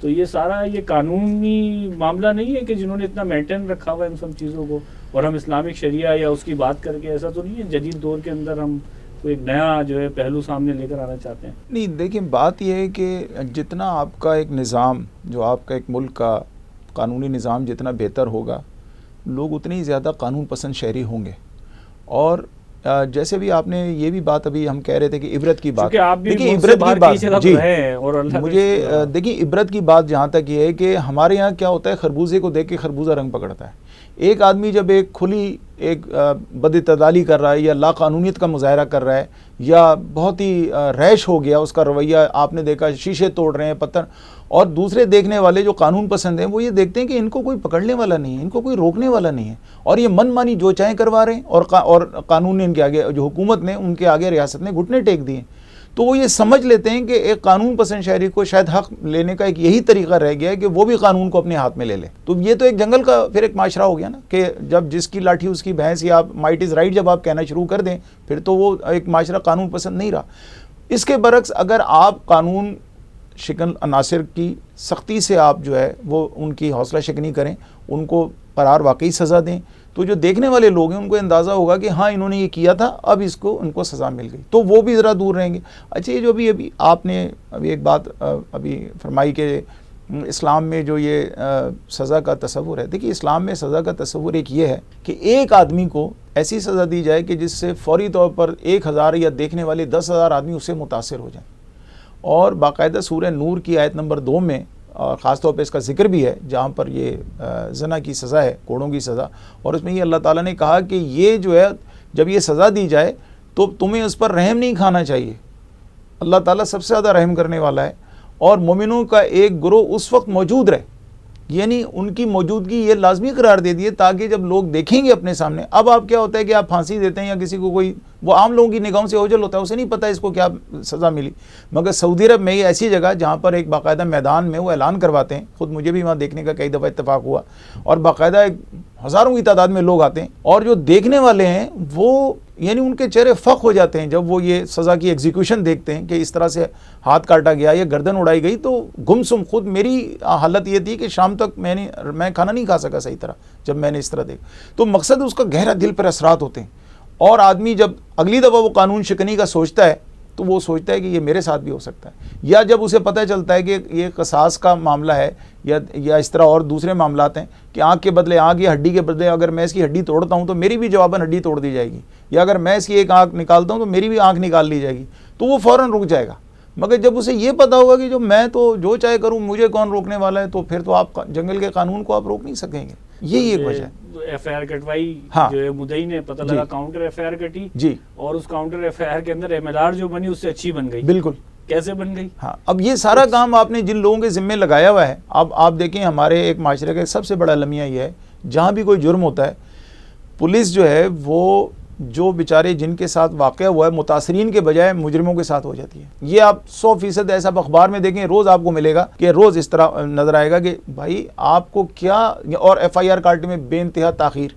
تو یہ سارا یہ قانونی معاملہ نہیں ہے کہ جنہوں نے اتنا مینٹین رکھا ہوا ہے ان سب چیزوں کو، اور ہم اسلامک شریعہ یا اس کی بات کر کے ایسا تو نہیں ہے جدید دور کے اندر ہم کوئی ایک نیا جو ہے پہلو سامنے لے کر آنا چاہتے ہیں؟ نہیں، دیکھیں بات یہ ہے کہ جتنا آپ کا ایک نظام، جو آپ کا ایک ملک کا قانونی نظام جتنا بہتر ہوگا، لوگ اتنے ہی زیادہ قانون پسند شہری ہوں گے. اور جیسے بھی آپ نے یہ بھی بات ابھی ہم کہہ رہے تھے کہ عبرت کی بات، دیکھیں عبرت کی بات، جی مجھے دیکھیں عبرت کی بات جہاں تک یہ ہے کہ ہمارے یہاں کیا ہوتا ہے، خربوزے کو دیکھ کے خربوزہ رنگ پکڑتا ہے. ایک آدمی جب ایک کھلی ایک بداعتدالی کر رہا ہے یا لا قانونیت کا مظاہرہ کر رہا ہے یا بہت ہی ریش ہو گیا اس کا رویہ، آپ نے دیکھا شیشے توڑ رہے ہیں، پتھر، اور دوسرے دیکھنے والے جو قانون پسند ہیں وہ یہ دیکھتے ہیں کہ ان کو کوئی پکڑنے والا نہیں ہے، ان کو کوئی روکنے والا نہیں ہے، اور یہ من مانی جو چاہیں کروا رہے ہیں، اور قانون نے ان کے آگے، جو حکومت نے ان کے آگے ریاست نے گھٹنے ٹیک دیے. تو وہ یہ سمجھ لیتے ہیں کہ ایک قانون پسند شہری کو شاید حق لینے کا ایک یہی طریقہ رہ گیا ہے کہ وہ بھی قانون کو اپنے ہاتھ میں لے لے. تو یہ تو ایک جنگل کا پھر ایک معاشرہ ہو گیا نا، کہ جب جس کی لاٹھی اس کی بھینس، یا آپ مائٹ از رائٹ جب آپ کہنا شروع کر دیں پھر تو وہ ایک معاشرہ قانون پسند نہیں رہا. اس کے برعکس اگر آپ قانون شکن عناصر کی سختی سے آپ جو ہے وہ ان کی حوصلہ شکنی کریں، ان کو قرار واقعی سزا دیں، تو جو دیکھنے والے لوگ ہیں ان کو اندازہ ہوگا کہ ہاں انہوں نے یہ کیا تھا، اب اس کو ان کو سزا مل گئی، تو وہ بھی ذرا دور رہیں گے. اچھا، یہ جو ابھی آپ نے ایک بات ابھی فرمائی کہ اسلام میں جو یہ سزا کا تصور ہے، دیکھیے اسلام میں سزا کا تصور ایک یہ ہے کہ ایک آدمی کو ایسی سزا دی جائے کہ جس سے فوری طور پر 1000 یا دیکھنے والے 10,000 آدمی اس سے متاثر ہو جائیں. اور باقاعدہ سورہ نور کی آیت نمبر 2 میں اور خاص طور پہ اس کا ذکر بھی ہے جہاں پر یہ زنا کی سزا ہے، کوڑوں کی سزا، اور اس میں یہ اللہ تعالیٰ نے کہا کہ یہ جو ہے جب یہ سزا دی جائے تو تمہیں اس پر رحم نہیں کھانا چاہیے. اللہ تعالیٰ سب سے زیادہ رحم کرنے والا ہے، اور مومنوں کا ایک گروہ اس وقت موجود رہے، یعنی ان کی موجودگی یہ لازمی قرار دے دیے تاکہ جب لوگ دیکھیں گے اپنے سامنے. اب آپ کیا ہوتا ہے کہ آپ پھانسی دیتے ہیں یا کسی کو کوئی، وہ عام لوگوں کی نگاہوں سے اوجھل ہوتا ہے، اسے نہیں پتہ اس کو کیا سزا ملی. مگر سعودی عرب میں یہ ایسی جگہ جہاں پر ایک باقاعدہ میدان میں وہ اعلان کرواتے ہیں، خود مجھے بھی وہاں دیکھنے کا کئی دفعہ اتفاق ہوا، اور باقاعدہ ہزاروں کی تعداد میں لوگ آتے ہیں، اور جو دیکھنے والے ہیں وہ یعنی ان کے چہرے فخ ہو جاتے ہیں جب وہ یہ سزا کی ایگزیکیوشن دیکھتے ہیں کہ اس طرح سے ہاتھ کاٹا گیا یا گردن اڑائی گئی. تو گمسم خود میری حالت یہ تھی کہ شام تک میں کھانا نہیں کھا سکا صحیح طرح جب میں نے اس طرح دیکھا. تو مقصد اس کا گہرا دل پر اثرات ہوتے ہیں، اور آدمی جب اگلی دفعہ وہ قانون شکنی کا سوچتا ہے تو وہ سوچتا ہے کہ یہ میرے ساتھ بھی ہو سکتا ہے، یا جب اسے پتہ چلتا ہے کہ یہ قصاص کا معاملہ ہے یا اس طرح اور دوسرے معاملات ہیں کہ آنکھ کے بدلے آنکھ یا ہڈی کے بدلے اگر میں اس کی ہڈی توڑتا ہوں تو میری بھی جواباً ہڈی توڑ دی جائے گی، یا اگر میں اس کی ایک آنکھ نکالتا ہوں تو میری بھی آنکھ نکال لی جائے گی، تو وہ فوراً رک جائے گا. مگر جب اسے یہ پتہ ہوگا کہ میں تو جو چاہے کروں، مجھے کون روکنے والا ہے، تو پھر تو آپ جنگل کے قانون کو آپ روک نہیں سکیں گے. یہی ایک وجہ ہے. ایف آئی آر کٹوائی جو ہے مدعی نے، پتہ لگا کاؤنٹر ایف آئی آر کٹی، جی، اور اس کاؤنٹر ایف آئی آر کے اندر ایم ایل آر جو بنی اس سے اچھی بن گئی. بالکل. کیسے بن گئی؟ ہاں، اب یہ سارا کام آپ نے جن لوگوں کے ذمے لگایا ہوا ہے. اب آپ دیکھیں ہمارے ایک معاشرے کا سب سے بڑا لمحہ یہ ہے، جہاں بھی کوئی جرم ہوتا ہے پولیس جو ہے وہ جو بیچارے جن کے ساتھ واقعہ ہوا ہے متاثرین کے بجائے مجرموں کے ساتھ ہو جاتی ہے. یہ آپ 100% ایسا اخبار میں دیکھیں، روز آپ کو ملے گا کہ روز اس طرح نظر آئے گا کہ بھائی آپ کو کیا، اور ایف آئی آر کاٹنے میں بے انتہا تاخیر،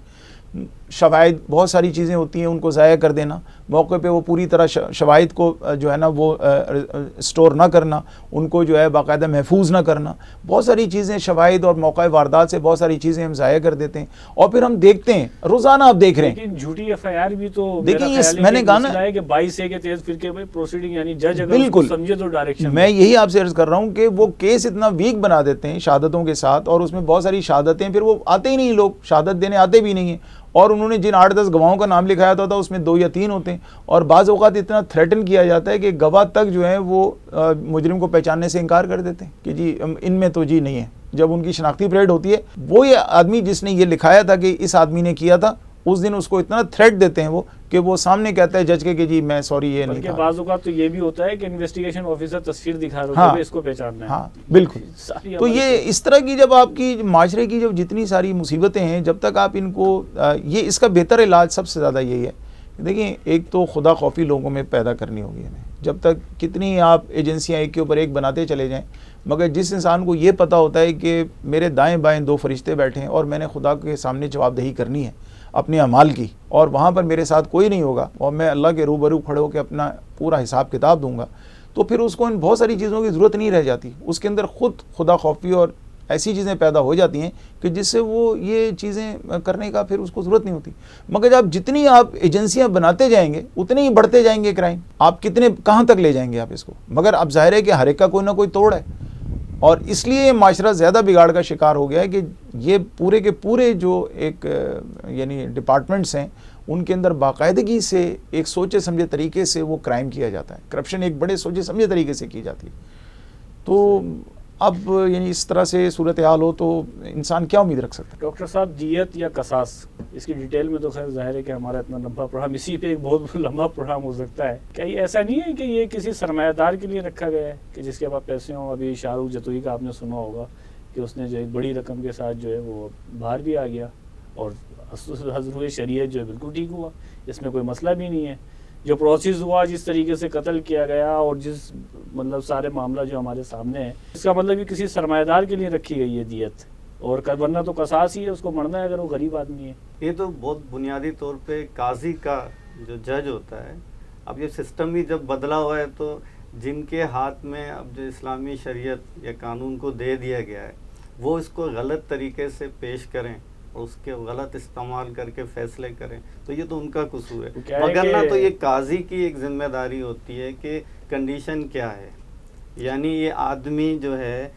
شواہد بہت ساری چیزیں ہوتی ہیں ان کو ضائع کر دینا، موقع پہ وہ پوری طرح شواہد کو جو ہے نا وہ سٹور نہ کرنا، ان کو جو ہے باقاعدہ محفوظ نہ کرنا، بہت ساری چیزیں شواہد اور موقع واردات سے بہت ساری چیزیں ہم ضائع کر دیتے ہیں، اور پھر ہم دیکھتے ہیں روزانہ آپ دیکھ رہے ہیں. لیکن جھوٹی ایف آئی آر بھی تو دیکھیں، میں نے کہا نا کہ 22A کے تحت فرقے میں پروسیڈنگ یعنی جج اگر بالکل سمجھے تو ڈائریکشن، میں یہی آپ سے عرض کر رہا ہوں کہ وہ کیس اتنا ویک بنا دیتے ہیں شہادتوں کے ساتھ، اور اس میں بہت ساری شہادتیں پھر وہ آتے ہی نہیں، لوگ شہادت دینے آتے بھی نہیں ہیں، اور انہوں نے جن 8-10 گواہوں کا نام لکھایا تھا اس میں 2 یا 3 ہوتے ہیں، اور بعض اوقات اتنا تھریٹن کیا جاتا ہے کہ گواہ تک جو ہے وہ مجرم کو پہچاننے سے انکار کر دیتے ہیں کہ جی ان میں تو جی نہیں ہے. جب ان کی شناختی پریڈ ہوتی ہے، وہ یہ آدمی جس نے یہ لکھایا تھا کہ اس آدمی نے کیا تھا، اس دن اس کو اتنا تھریٹ دیتے ہیں وہ کہ وہ سامنے کہتا ہے جج کے کہ جی میں سوری یہ نہیں تھا. بعض اوقات تو یہ بھی ہوتا ہے کہ انویسٹیگیشن آفیسر تصویر دکھا رہا ہاں ہے اس کو پہچاننا ہے. ہاں بالکل. تو یہ اس طرح کی جب آپ کی معاشرے کی جو جتنی ساری مصیبتیں ہیں، جب تک آپ ان کو یہ اس کا بہتر علاج سب سے زیادہ یہی ہے. دیکھیں ایک تو خدا خوفی لوگوں میں پیدا کرنی ہوگی ہمیں. جب تک کتنی آپ ایجنسیاں ایک کے اوپر ایک بناتے چلے جائیں، مگر جس انسان کو یہ پتہ ہوتا ہے کہ میرے دائیں بائیں 2 فرشتے بیٹھے ہیں اور میں نے خدا کے سامنے جواب دہی کرنی ہے اپنے اعمال کی، اور وہاں پر میرے ساتھ کوئی نہیں ہوگا اور میں اللہ کے روبرو کھڑے ہو کے اپنا پورا حساب کتاب دوں گا، تو پھر اس کو ان بہت ساری چیزوں کی ضرورت نہیں رہ جاتی. اس کے اندر خود خدا خوفی اور ایسی چیزیں پیدا ہو جاتی ہیں کہ جس سے وہ یہ چیزیں کرنے کا پھر اس کو ضرورت نہیں ہوتی. مگر جب جتنی آپ ایجنسیاں بناتے جائیں گے اتنے ہی بڑھتے جائیں گے کرائم. آپ کہاں تک لے جائیں گے آپ اس کو؟ مگر اب ظاہر ہے کہ ہر ایک کا کوئی نہ کوئی توڑ ہے، اور اس لیے یہ معاشرہ زیادہ بگاڑ کا شکار ہو گیا ہے کہ یہ پورے کے پورے جو ایک یعنی ڈپارٹمنٹس ہیں ان کے اندر باقاعدگی سے ایک سوچے سمجھے طریقے سے وہ کرائم کیا جاتا ہے. کرپشن ایک بڑے سوچے سمجھے طریقے سے کی جاتی ہے. تو اب یعنی اس طرح سے صورتحال ہو تو انسان کیا امید رکھ سکتا ہے؟ ڈاکٹر صاحب، دیت یا قصاص، اس کی ڈیٹیل میں تو خیر ظاہر ہے کہ ہمارا اتنا لمبا پروگرام، اسی پہ ایک بہت لمبا پروگرام ہو سکتا ہے. کیا یہ ایسا نہیں ہے کہ یہ کسی سرمایہ دار کے لیے رکھا گیا ہے کہ جس کے پاس پیسے ہوں؟ ابھی شاہ رخ جتوئی کا آپ نے سنا ہوگا کہ اس نے جو ایک بڑی رقم کے ساتھ جو ہے وہ باہر بھی آ گیا، اور حضور شریعت جو ہے بالکل ٹھیک ہوا، اس میں کوئی مسئلہ بھی نہیں ہے. جو پروسیس ہوا، جس طریقے سے قتل کیا گیا، اور جس مطلب سارے معاملہ جو ہمارے سامنے ہے، اس کا مطلب یہ کسی سرمایہ دار کے لیے رکھی گئی ہے دیت، اور ورنہ تو قصاص ہی ہے، اس کو مرنا ہے اگر وہ غریب آدمی ہے. یہ تو بہت بنیادی طور پہ قاضی کا جو جج ہوتا ہے. اب یہ سسٹم بھی جب بدلا ہوا ہے تو جن کے ہاتھ میں اب جو اسلامی شریعت یا قانون کو دے دیا گیا ہے وہ اس کو غلط طریقے سے پیش کریں اور اس کے غلط استعمال کر کے فیصلے کریں تو یہ تو ان کا قصور ہے. مگر نہ تو یہ قاضی کی ایک ذمہ داری ہوتی ہے کہ کنڈیشن کیا ہے، یعنی یہ آدمی جو ہے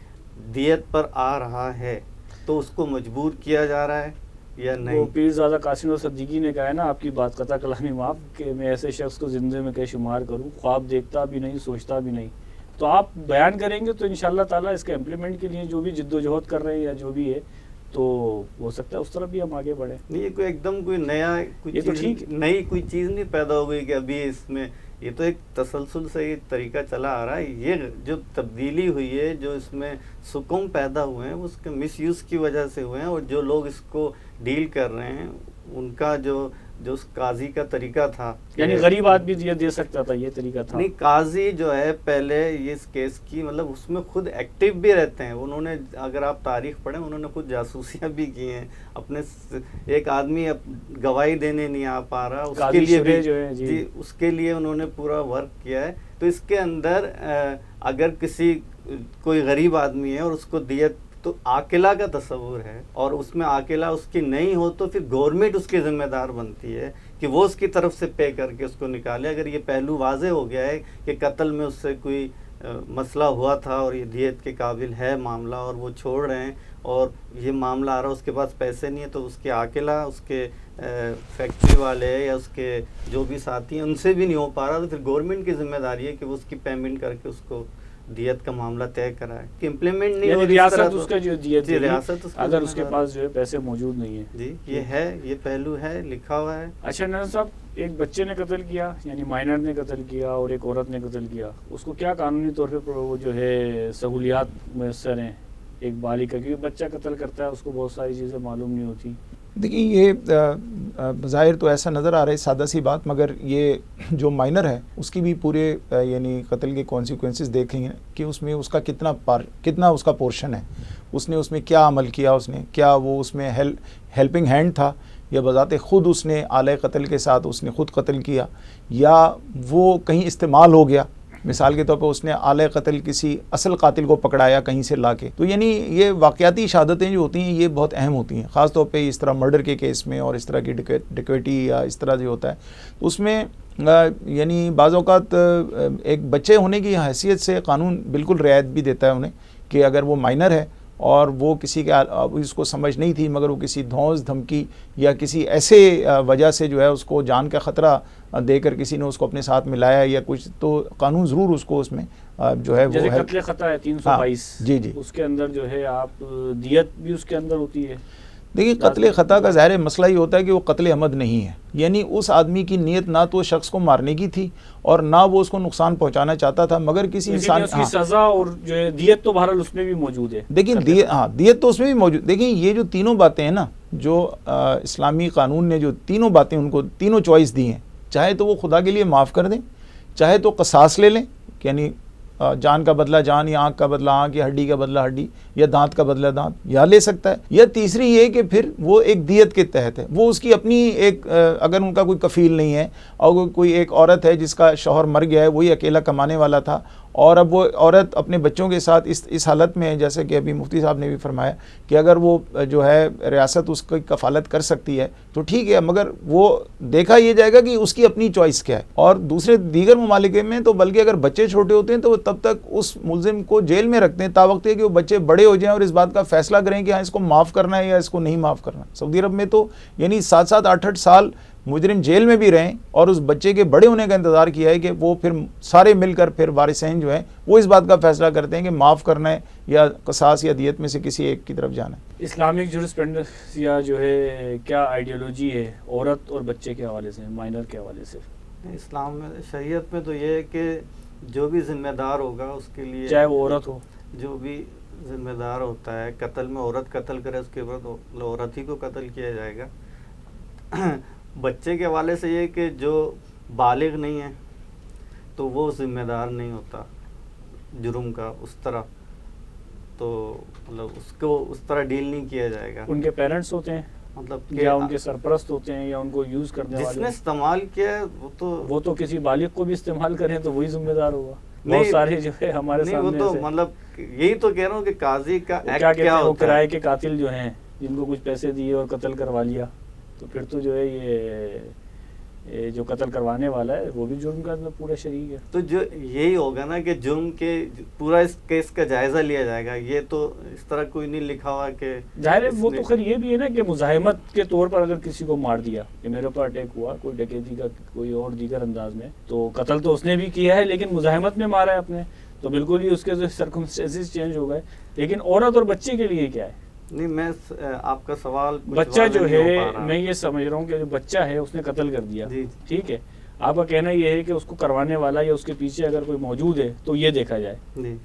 دیت پر آ رہا ہے تو اس کو مجبور کیا جا رہا ہے یا نہیں. وہ پیرزادہ قاسم صدیقی نے کہا ہے نا، آپ کی بات قطع کلامی معاف، کہ میں ایسے شخص کو زندے میں کہ شمار کروں، خواب دیکھتا بھی نہیں، سوچتا بھی نہیں. تو آپ بیان کریں گے تو انشاءاللہ تعالیٰ اس کے امپلیمنٹ کے لیے جو بھی جد و جہد کر رہے ہیں یا جو بھی ہے تو ہو سکتا ہے اس طرف بھی ہم آگے بڑھیں. نہیں، یہ کوئی ایک دم کوئی نیا نئی کوئی چیز نہیں پیدا ہو گئی کہ ابھی اس میں، یہ تو ایک تسلسل سے یہ طریقہ چلا آ رہا ہے. یہ جو تبدیلی ہوئی ہے، جو اس میں سکون پیدا ہوئے ہیں، اس کے مس یوز کی وجہ سے ہوئے ہیں، اور جو لوگ اس کو ڈیل کر رہے ہیں ان کا جو اس قاضی کا طریقہ تھا، یعنی غریب آدمی دے سکتا تھا، یہ طریقہ تھا. نہیں، قاضی جو ہے پہلے یہ اس کیس کی مطلب اس میں خود ایکٹیو بھی رہتے ہیں. انہوں نے، اگر آپ تاریخ پڑھیں، انہوں نے خود جاسوسیاں بھی کی ہیں. اپنے ایک آدمی گواہی دینے نہیں آ پا رہا، اس کے لیے بھی جی اس کے لیے انہوں نے پورا ورک کیا ہے. تو اس کے اندر اگر کوئی غریب آدمی ہے اور اس کو دیت، تو عاقلہ کا تصور ہے، اور اس میں عاقلہ اس کی نہیں ہو تو پھر گورنمنٹ اس کی ذمہ دار بنتی ہے کہ وہ اس کی طرف سے پے کر کے اس کو نکالے. اگر یہ پہلو واضح ہو گیا ہے کہ قتل میں اس سے کوئی مسئلہ ہوا تھا اور یہ دیت کے قابل ہے معاملہ، اور وہ چھوڑ رہے ہیں اور یہ معاملہ آ رہا، اس کے پاس پیسے نہیں ہے، تو اس کے عاقلہ، اس کے فیکٹری والے یا اس کے جو بھی ساتھی ہیں ان سے بھی نہیں ہو پا رہا، تو پھر گورنمنٹ کی ذمہ داری ہے کہ وہ اس کی پیمنٹ کر کے اس کو دیت کا معاملہ طے کرائے. کہ امپلیمنٹ نہیں ہو، ریاست اس کا جو دیت جی ریاست اگر اس کے پاس جو ہے پیسے موجود نہیں ہیں. جی یہ ہے، یہ پہلو ہے، لکھا ہوا ہے. اچھا ناظر صاحب، ایک بچے نے قتل کیا، یعنی مائنر نے قتل کیا، اور ایک عورت نے قتل کیا، اس کو کیا قانونی طور پہ وہ جو ہے سہولیات میسر ہیں ایک بالغ کا؟ کیونکہ بچہ قتل کرتا ہے، اس کو بہت ساری چیزیں معلوم نہیں ہوتی. دیکھیں یہ بظاہر تو ایسا نظر آ رہا ہے سادہ سی بات، مگر یہ جو مائنر ہے اس کی بھی پورے یعنی قتل کے کانسیکوینسز دیکھیں گے کہ اس میں اس کا کتنا اس کا پورشن ہے، اس نے اس میں کیا عمل کیا، اس نے کیا، وہ اس میں ہیلپنگ ہینڈ تھا، یا بذات خود اس نے آلہ قتل کے ساتھ اس نے خود قتل کیا، یا وہ کہیں استعمال ہو گیا. مثال کے طور پر اس نے آلہ قتل کسی اصل قاتل کو پکڑایا کہیں سے لا کے. تو یعنی یہ واقعاتی شہادتیں جو ہوتی ہیں یہ بہت اہم ہوتی ہیں، خاص طور پہ اس طرح مرڈر کے کیس میں، اور اس طرح کی ڈکیٹی یا اس طرح جو ہوتا ہے اس میں یعنی بعض اوقات ایک بچے ہونے کی حیثیت سے قانون بالکل رعایت بھی دیتا ہے انہیں کہ اگر وہ مائنر ہے اور وہ کسی کے اس کو سمجھ نہیں تھی، مگر وہ کسی دھونس دھمکی یا کسی ایسے وجہ سے جو ہے اس کو جان کا خطرہ دے کر کسی نے اس کو اپنے ساتھ ملایا یا کچھ، تو قانون ضرور اس کو اس میں جو ہے وہ جیسے ہے قتل خطا ہے 322، جی جی، اس کے اندر جو ہے آپ دیت بھی اس کے اندر ہوتی ہے. دیکھیے قتل خطا کا ظاہر مسئلہ یہ ہوتا ہے کہ وہ قتل عمد نہیں ہے، یعنی اس آدمی کی نیت نہ تو شخص کو مارنے کی تھی اور نہ وہ اس کو نقصان پہنچانا چاہتا تھا، مگر کسی انسان اس کی سزا اور جو ہے دیت تو بہرحال اس میں بھی موجود ہے. دیکھیں دیت تو اس میں بھی موجود. دیکھیں یہ جو تینوں باتیں ہیں نا، جو اسلامی قانون نے جو تینوں باتیں ان کو تینوں چوائس دی ہیں، چاہے تو وہ خدا کے لیے معاف کر دیں، چاہے تو قصاص لے لیں، یعنی جان کا بدلہ جان، یا آنکھ کا بدلہ آنکھ، یا ہڈی کا بدلہ ہڈی، یا دانت کا بدلہ دانت، یا لے سکتا ہے. یا تیسری یہ کہ پھر وہ ایک دیت کے تحت ہے، وہ اس کی اپنی ایک اگر ان کا کوئی کفیل نہیں ہے اور کوئی ایک عورت ہے جس کا شوہر مر گیا ہے، وہی اکیلا کمانے والا تھا، اور اب وہ عورت اپنے بچوں کے ساتھ اس حالت میں ہے، جیسے کہ ابھی مفتی صاحب نے بھی فرمایا کہ اگر وہ جو ہے ریاست اس کی کفالت کر سکتی ہے تو ٹھیک ہے، مگر وہ دیکھا یہ جائے گا کہ اس کی اپنی چوائس کیا ہے. اور دوسرے دیگر ممالک میں تو بلکہ اگر بچے چھوٹے ہوتے ہیں تو وہ تب تک اس ملزم کو جیل میں رکھتے ہیں تا وقت کہ وہ بچے بڑے ہو جائیں اور اس بات کا فیصلہ کریں کہ ہاں اس کو معاف کرنا ہے یا اس کو نہیں معاف کرنا. سعودی عرب میں تو یعنی 7-7 8-8 سال مجرم جیل میں بھی رہیں اور اس بچے کے بڑے ہونے کا انتظار کیا ہے کہ وہ پھر سارے مل کر پھر وارثین جو ہیں وہ اس بات کا فیصلہ کرتے ہیں کہ معاف کرنا ہے یا قصاص یا دیت میں سے کسی ایک کی طرف جانا ہے. اسلامک جورسپروڈنس یا جو ہے کیا آئیڈیالوجی ہے عورت اور بچے کے حوالے سے، مائنر کے حوالے سے؟ اسلام میں شریعت میں تو یہ ہے کہ جو بھی ذمہ دار ہوگا اس کے لیے، چاہے وہ عورت ہو، جو بھی ذمہ دار ہوتا ہے، قتل میں عورت قتل کرے اس کے بعد عورت ہی کو قتل کیا جائے گا. بچے کے حوالے سے یہ کہ جو بالغ نہیں ہے تو وہ ذمہ دار نہیں ہوتا جرم کا اس طرح، تو مطلب اس کو اس طرح ڈیل نہیں کیا جائے گا. ان کے پیرنٹس ہوتے ہیں مطلب یا ان کے سرپرست ہوتے ہیں یا ان کو یوز کرنے والے، جس نے استعمال کیا ہے وہ تو کسی بالغ کو بھی استعمال کریں تو وہی ذمہ دار ہوگا. نہیں، بہت سارے جو ہے ہمارے سامنے وہ تو مطلب یہی تو کہہ رہا ہوں کہ قاضی کا ایکٹ کیا ہوتا ہے. کرائے کے قاتل جو ہیں جن کو کچھ پیسے دیے اور قتل کروا لیا، تو پھر تو جو ہے یہ جو قتل کروانے والا ہے وہ بھی جرم کا پورا شریک ہے. تو جو یہی ہوگا نا کہ جرم کے پورا اس کیس کا جائزہ لیا جائے گا. یہ تو اس طرح کوئی نہیں لکھا ہوا کہ ظاہر ہے وہ تو خیر یہ بھی ہے نا کہ مزاحمت کے طور پر اگر کسی کو مار دیا کہ میرے اوپر اٹیک ہوا کوئی ڈکیتی کا کوئی اور دیگر انداز میں، تو قتل تو اس نے بھی کیا ہے لیکن مزاحمت میں مارا ہے اپنے، تو بالکل ہی اس کے جو سرکمسٹینسز چینج ہو گئے. لیکن عورت اور بچے کے لیے کیا ہے؟ نہیں، میں آپ کا سوال بچہ جو ہے میں یہ سمجھ رہا ہوں کہ جو بچہ ہے اس نے قتل کر دیا، ٹھیک ہے، آپ کا کہنا یہ ہے کہ اس کو کروانے والا یا اس کے پیچھے اگر کوئی موجود ہے تو یہ دیکھا جائے،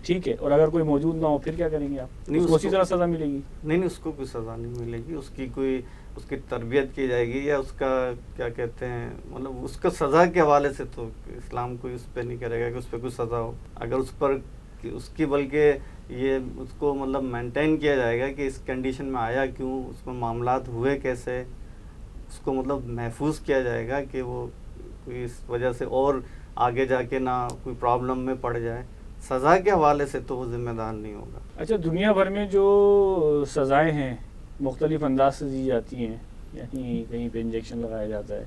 ٹھیک ہے، اور اگر کوئی موجود نہ ہو پھر کیا کریں گے آپ؟ اس کو اسی طرح سزا ملے گی؟ نہیں، اس کو کوئی سزا نہیں ملے گی. اس کی تربیت کی جائے گی یا اس کا کیا کہتے ہیں مطلب اس کا سزا کے حوالے سے تو اسلام کوئی اس پہ نہیں کرے گا کہ اس پہ کوئی سزا ہو. اگر اس پر اس کی بلکہ یہ اس کو مطلب مینٹین کیا جائے گا کہ اس کنڈیشن میں آیا کیوں، اس میں معاملات ہوئے کیسے، اس کو مطلب محفوظ کیا جائے گا کہ وہ کوئی اس وجہ سے اور آگے جا کے نہ کوئی پرابلم میں پڑ جائے. سزا کے حوالے سے تو وہ ذمہ دار نہیں ہوگا. اچھا، دنیا بھر میں جو سزائیں ہیں مختلف انداز سے دی جاتی ہیں، یعنی کہیں پہ انجیکشن لگایا جاتا ہے،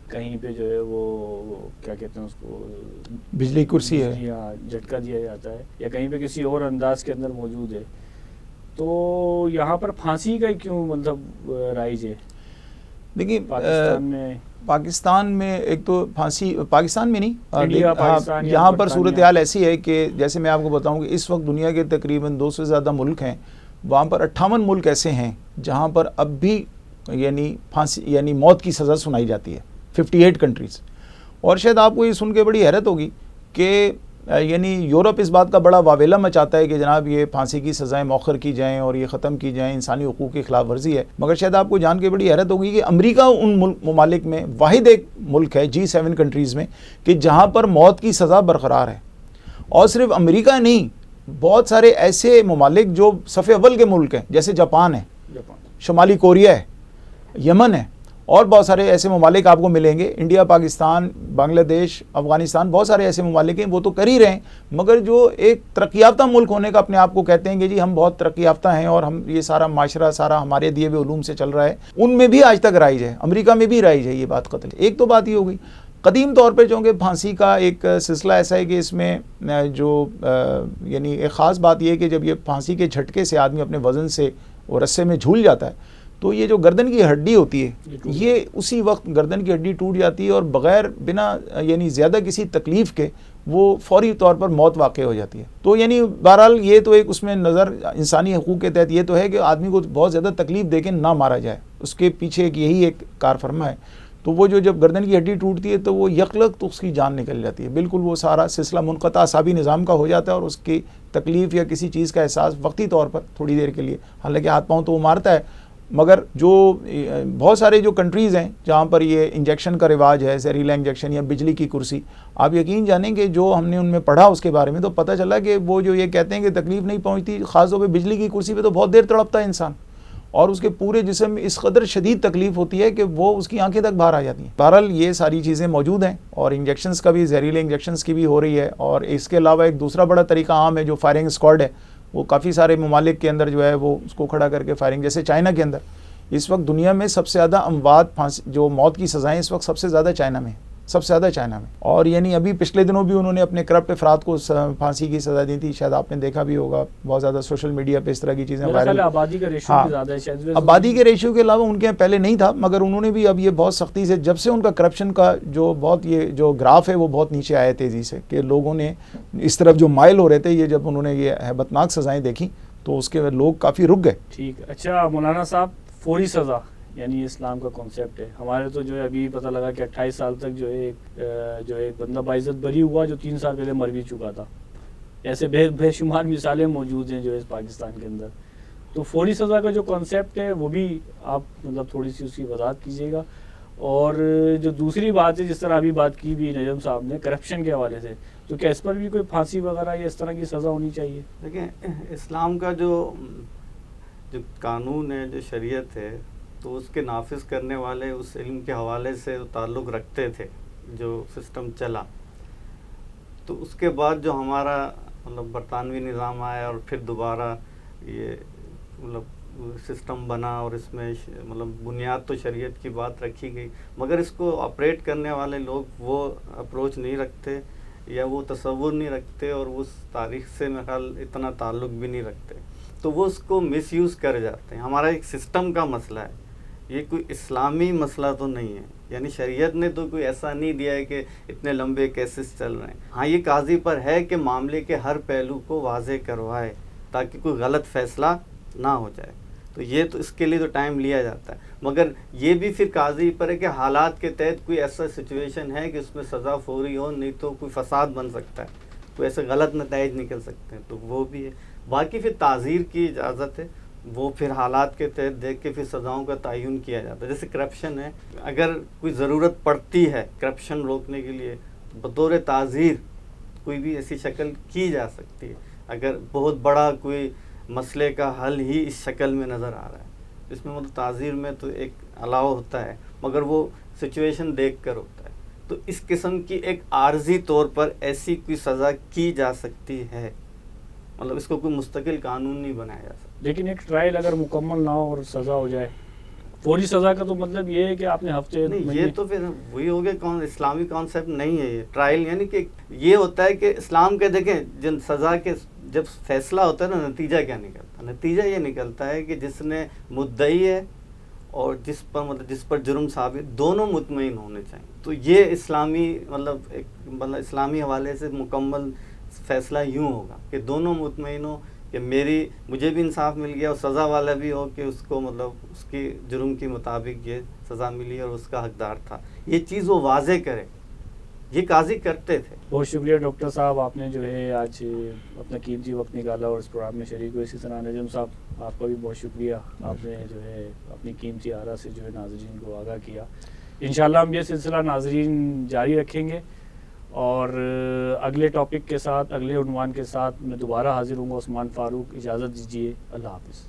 کہیں پہ جو ہے وہ کیا کہتے ہیں اس کو بجلی کرسی ہے یا جھٹکا دیا جاتا ہے، یا کہیں پہ کسی اور انداز کے اندر موجود ہے، تو یہاں پر پھانسی کا کیوں مطلب رائج ہے؟ دیکھیے پاکستان میں ایک تو پھانسی پاکستان میں نہیں، انڈیا پاکستان یہاں پر صورتحال ایسی ہے کہ جیسے میں آپ کو بتاؤں کہ اس وقت دنیا کے تقریباً 200 سے زیادہ ملک ہیں، وہاں پر 58 ملک ایسے ہیں جہاں پر اب بھی یعنی پھانسی یعنی موت کی سزا سنائی جاتی ہے، 58 کنٹریز. اور شاید آپ کو یہ سن کے بڑی حیرت ہوگی کہ یعنی یورپ اس بات کا بڑا واویلا مچاتا ہے کہ جناب یہ پھانسی کی سزائیں مؤخر کی جائیں اور یہ ختم کی جائیں، انسانی حقوق کی خلاف ورزی ہے. مگر شاید آپ کو جان کے بڑی حیرت ہوگی کہ امریکہ ان ممالک میں واحد ایک ملک ہے G7 کنٹریز میں کہ جہاں پر موت کی سزا برقرار ہے. اور صرف امریکہ نہیں، بہت سارے ایسے ممالک جو صف اول کے ملک ہیں جیسے جاپان ہے، شمالی کوریا ہے، یمن ہے، اور بہت سارے ایسے ممالک آپ کو ملیں گے، انڈیا، پاکستان، بنگلہ دیش، افغانستان، بہت سارے ایسے ممالک ہیں وہ تو کر ہی رہے ہیں. مگر جو ایک ترقی یافتہ ملک ہونے کا اپنے آپ کو کہتے ہیں کہ جی ہم بہت ترقی یافتہ ہیں اور ہم یہ سارا معاشرہ سارا ہمارے دیے ہوئے علوم سے چل رہا ہے، ان میں بھی آج تک رائج ہے، امریکہ میں بھی رائج ہے یہ بات قتل. ایک تو بات یہ ہو گئی. قدیم طور پہ چونکہ پھانسی کا ایک سلسلہ ایسا ہے کہ اس میں جو یعنی ایک خاص بات یہ ہے کہ جب یہ پھانسی کے جھٹکے سے آدمی اپنے وزن سے اور رسے میں جھول جاتا ہے تو یہ جو گردن کی ہڈی ہوتی ہے یہ اسی وقت گردن کی ہڈی ٹوٹ جاتی ہے اور بغیر بنا یعنی زیادہ کسی تکلیف کے وہ فوری طور پر موت واقع ہو جاتی ہے. تو یعنی بہرحال یہ تو ایک اس میں نظر انسانی حقوق کے تحت یہ تو ہے کہ آدمی کو بہت زیادہ تکلیف دے کے نہ مارا جائے, اس کے پیچھے ایک یہی ایک کار فرما ہے. تو وہ جو جب گردن کی ہڈی ٹوٹتی ہے تو وہ یکلق تو اس کی جان نکل جاتی ہے, بالکل وہ سارا سلسلہ منقطع اعصابی نظام کا ہو جاتا ہے اور اس کی تکلیف یا کسی چیز کا احساس وقتی طور پر تھوڑی دیر کے لیے, حالانکہ ہاتھ پاؤں تو وہ مارتا ہے, مگر جو بہت سارے جو کنٹریز ہیں جہاں پر یہ انجیکشن کا رواج ہے, زہریلا انجیکشن یا بجلی کی کرسی, آپ یقین جانیں کہ جو ہم نے ان میں پڑھا اس کے بارے میں تو پتہ چلا کہ وہ جو یہ کہتے ہیں کہ تکلیف نہیں پہنچتی, خاص طور پہ بجلی کی کرسی پہ تو بہت دیر تڑپتا ہے انسان اور اس کے پورے جسم میں اس قدر شدید تکلیف ہوتی ہے کہ وہ اس کی آنکھیں تک باہر آ جاتی ہیں. بہرحال یہ ساری چیزیں موجود ہیں اور انجیکشنز کا بھی, زہریلے انجیکشنز کی بھی ہو رہی ہے. اور اس کے علاوہ ایک دوسرا بڑا طریقہ عام ہے جو فائرنگ اسکواڈ ہے, وہ کافی سارے ممالک کے اندر جو ہے وہ اس کو کھڑا کر کے فائرنگ, جیسے چائنا کے اندر اس وقت دنیا میں سب سے زیادہ اموات جو موت کی سزائیں اس وقت سب سے زیادہ چائنا میں, سب سے زیادہ چائنا میں. اور یعنی ابھی پچھلے دنوں بھی انہوں نے اپنے کرپٹ افراد کو پھانسی کی سزا دی تھی, شاید آپ نے دیکھا بھی ہوگا بہت زیادہ سوشل میڈیا پہ اس طرح کی چیزیں وائرل. آبادی کا ریشیو بھی زیادہ ہے, آبادی کے ریشیو کے علاوہ ان کے پہلے نہیں تھا, مگر انہوں نے بھی اب یہ بہت سختی سے, جب سے ان کا کرپشن کا جو بہت یہ جو گراف ہے وہ بہت نیچے آیا تیزی سے, کہ لوگوں نے اس طرف جو مائل ہو رہے تھے, یہ جب انہوں نے یہ ہیبتناک سزائیں دیکھی تو اس کے لوگ کافی رک گئے. ٹھیک, اچھا مولانا صاحب, فوری سزا یعنی اسلام کا کانسیپٹ ہے. ہمارے تو جو ہے ابھی پتہ لگا کہ 28 سال تک جو ایک بندہ باعزت بری ہوا جو 3 سال پہلے مر بھی چکا تھا. ایسے بے شمار مثالیں موجود ہیں جو اس پاکستان کے اندر. تو فوری سزا کا جو کانسیپٹ ہے وہ بھی آپ مطلب تھوڑی سی اس کی وضاحت کیجیے گا. اور جو دوسری بات ہے, جس طرح ابھی بات کی بھی نجم صاحب نے کرپشن کے حوالے سے, تو کیا اس پر بھی کوئی پھانسی وغیرہ یا اس طرح کی سزا ہونی چاہیے؟ دیکھیں, اسلام کا جو قانون ہے, جو شریعت ہے, تو اس کے نافذ کرنے والے اس علم کے حوالے سے تعلق رکھتے تھے جو سسٹم چلا. تو اس کے بعد جو ہمارا مطلب برطانوی نظام آیا اور پھر دوبارہ یہ مطلب سسٹم بنا اور اس میں مطلب بنیاد تو شریعت کی بات رکھی گئی, مگر اس کو آپریٹ کرنے والے لوگ وہ اپروچ نہیں رکھتے یا وہ تصور نہیں رکھتے اور اس تاریخ سے میرا خیال اتنا تعلق بھی نہیں رکھتے, تو وہ اس کو مس یوز کر جاتے ہیں. ہمارا ایک سسٹم کا مسئلہ ہے, یہ کوئی اسلامی مسئلہ تو نہیں ہے. یعنی شریعت نے تو کوئی ایسا نہیں دیا ہے کہ اتنے لمبے کیسز چل رہے ہیں. ہاں, یہ قاضی پر ہے کہ معاملے کے ہر پہلو کو واضح کروائے تاکہ کوئی غلط فیصلہ نہ ہو جائے. تو یہ تو اس کے لیے تو ٹائم لیا جاتا ہے, مگر یہ بھی پھر قاضی پر ہے کہ حالات کے تحت کوئی ایسا سچویشن ہے کہ اس میں سزا فوری ہو, نہیں تو کوئی فساد بن سکتا ہے, کوئی ایسے غلط نتائج نکل سکتے ہیں, تو وہ بھی ہے. باقی پھر تعزیر کی اجازت ہے, وہ پھر حالات کے تحت دیکھ کے پھر سزاؤں کا تعین کیا جاتا ہے. جیسے کرپشن ہے, اگر کوئی ضرورت پڑتی ہے کرپشن روکنے کے لیے تو بطور تعزیر کوئی بھی ایسی شکل کی جا سکتی ہے, اگر بہت بڑا کوئی مسئلے کا حل ہی اس شکل میں نظر آ رہا ہے. اس میں مطلب تعزیر میں تو ایک الاؤ ہوتا ہے, مگر وہ سچویشن دیکھ کر ہوتا ہے. تو اس قسم کی ایک عارضی طور پر ایسی کوئی سزا کی جا سکتی ہے, مطلب اس کو کوئی مستقل قانون نہیں بنایا جا سکتا. لیکن ایک ٹرائل اگر مکمل نہ ہو اور سزا ہو جائے, فوری سزا کا تو مطلب یہ ہے کہ آپ نے ہفتے نہیں, یہ تو پھر وہی ہو گیا, اسلامی کانسیپٹ نہیں ہے یہ ٹرائل. یعنی کہ یہ ہوتا ہے کہ اسلام کے دیکھیں جن سزا کے جب فیصلہ ہوتا ہے نا, نتیجہ کیا نکلتا ہے؟ نتیجہ یہ نکلتا ہے کہ جس نے مدعی ہے اور جس پر جرم ثابت, دونوں مطمئن ہونے چاہیے. تو یہ اسلامی مطلب اسلامی حوالے سے مکمل فیصلہ یوں ہوگا کہ دونوں مطمئن ہو کہ مجھے بھی انصاف مل گیا, اور سزا والا بھی ہو کہ اس کو مطلب اس کی جرم کے مطابق یہ سزا ملی اور اس کا حقدار تھا. یہ چیز وہ واضح کرے, یہ قاضی کرتے تھے. بہت شکریہ ڈاکٹر صاحب, آپ نے جو ہے آج اپنا قیمتی وقت نکالا اور اس پروگرام میں شریک ہوئے. اسی طرح نجم صاحب, آپ کا بھی بہت شکریہ, آپ نے جو ہے اپنی قیمتی آرا سے جو ہے ناظرین کو آگاہ کیا. انشاءاللہ ہم یہ سلسلہ ناظرین جاری رکھیں گے اور اگلے ٹاپک کے ساتھ, اگلے عنوان کے ساتھ میں دوبارہ حاضر ہوں گا. عثمان فاروق, اجازت دیجیے, اللہ حافظ.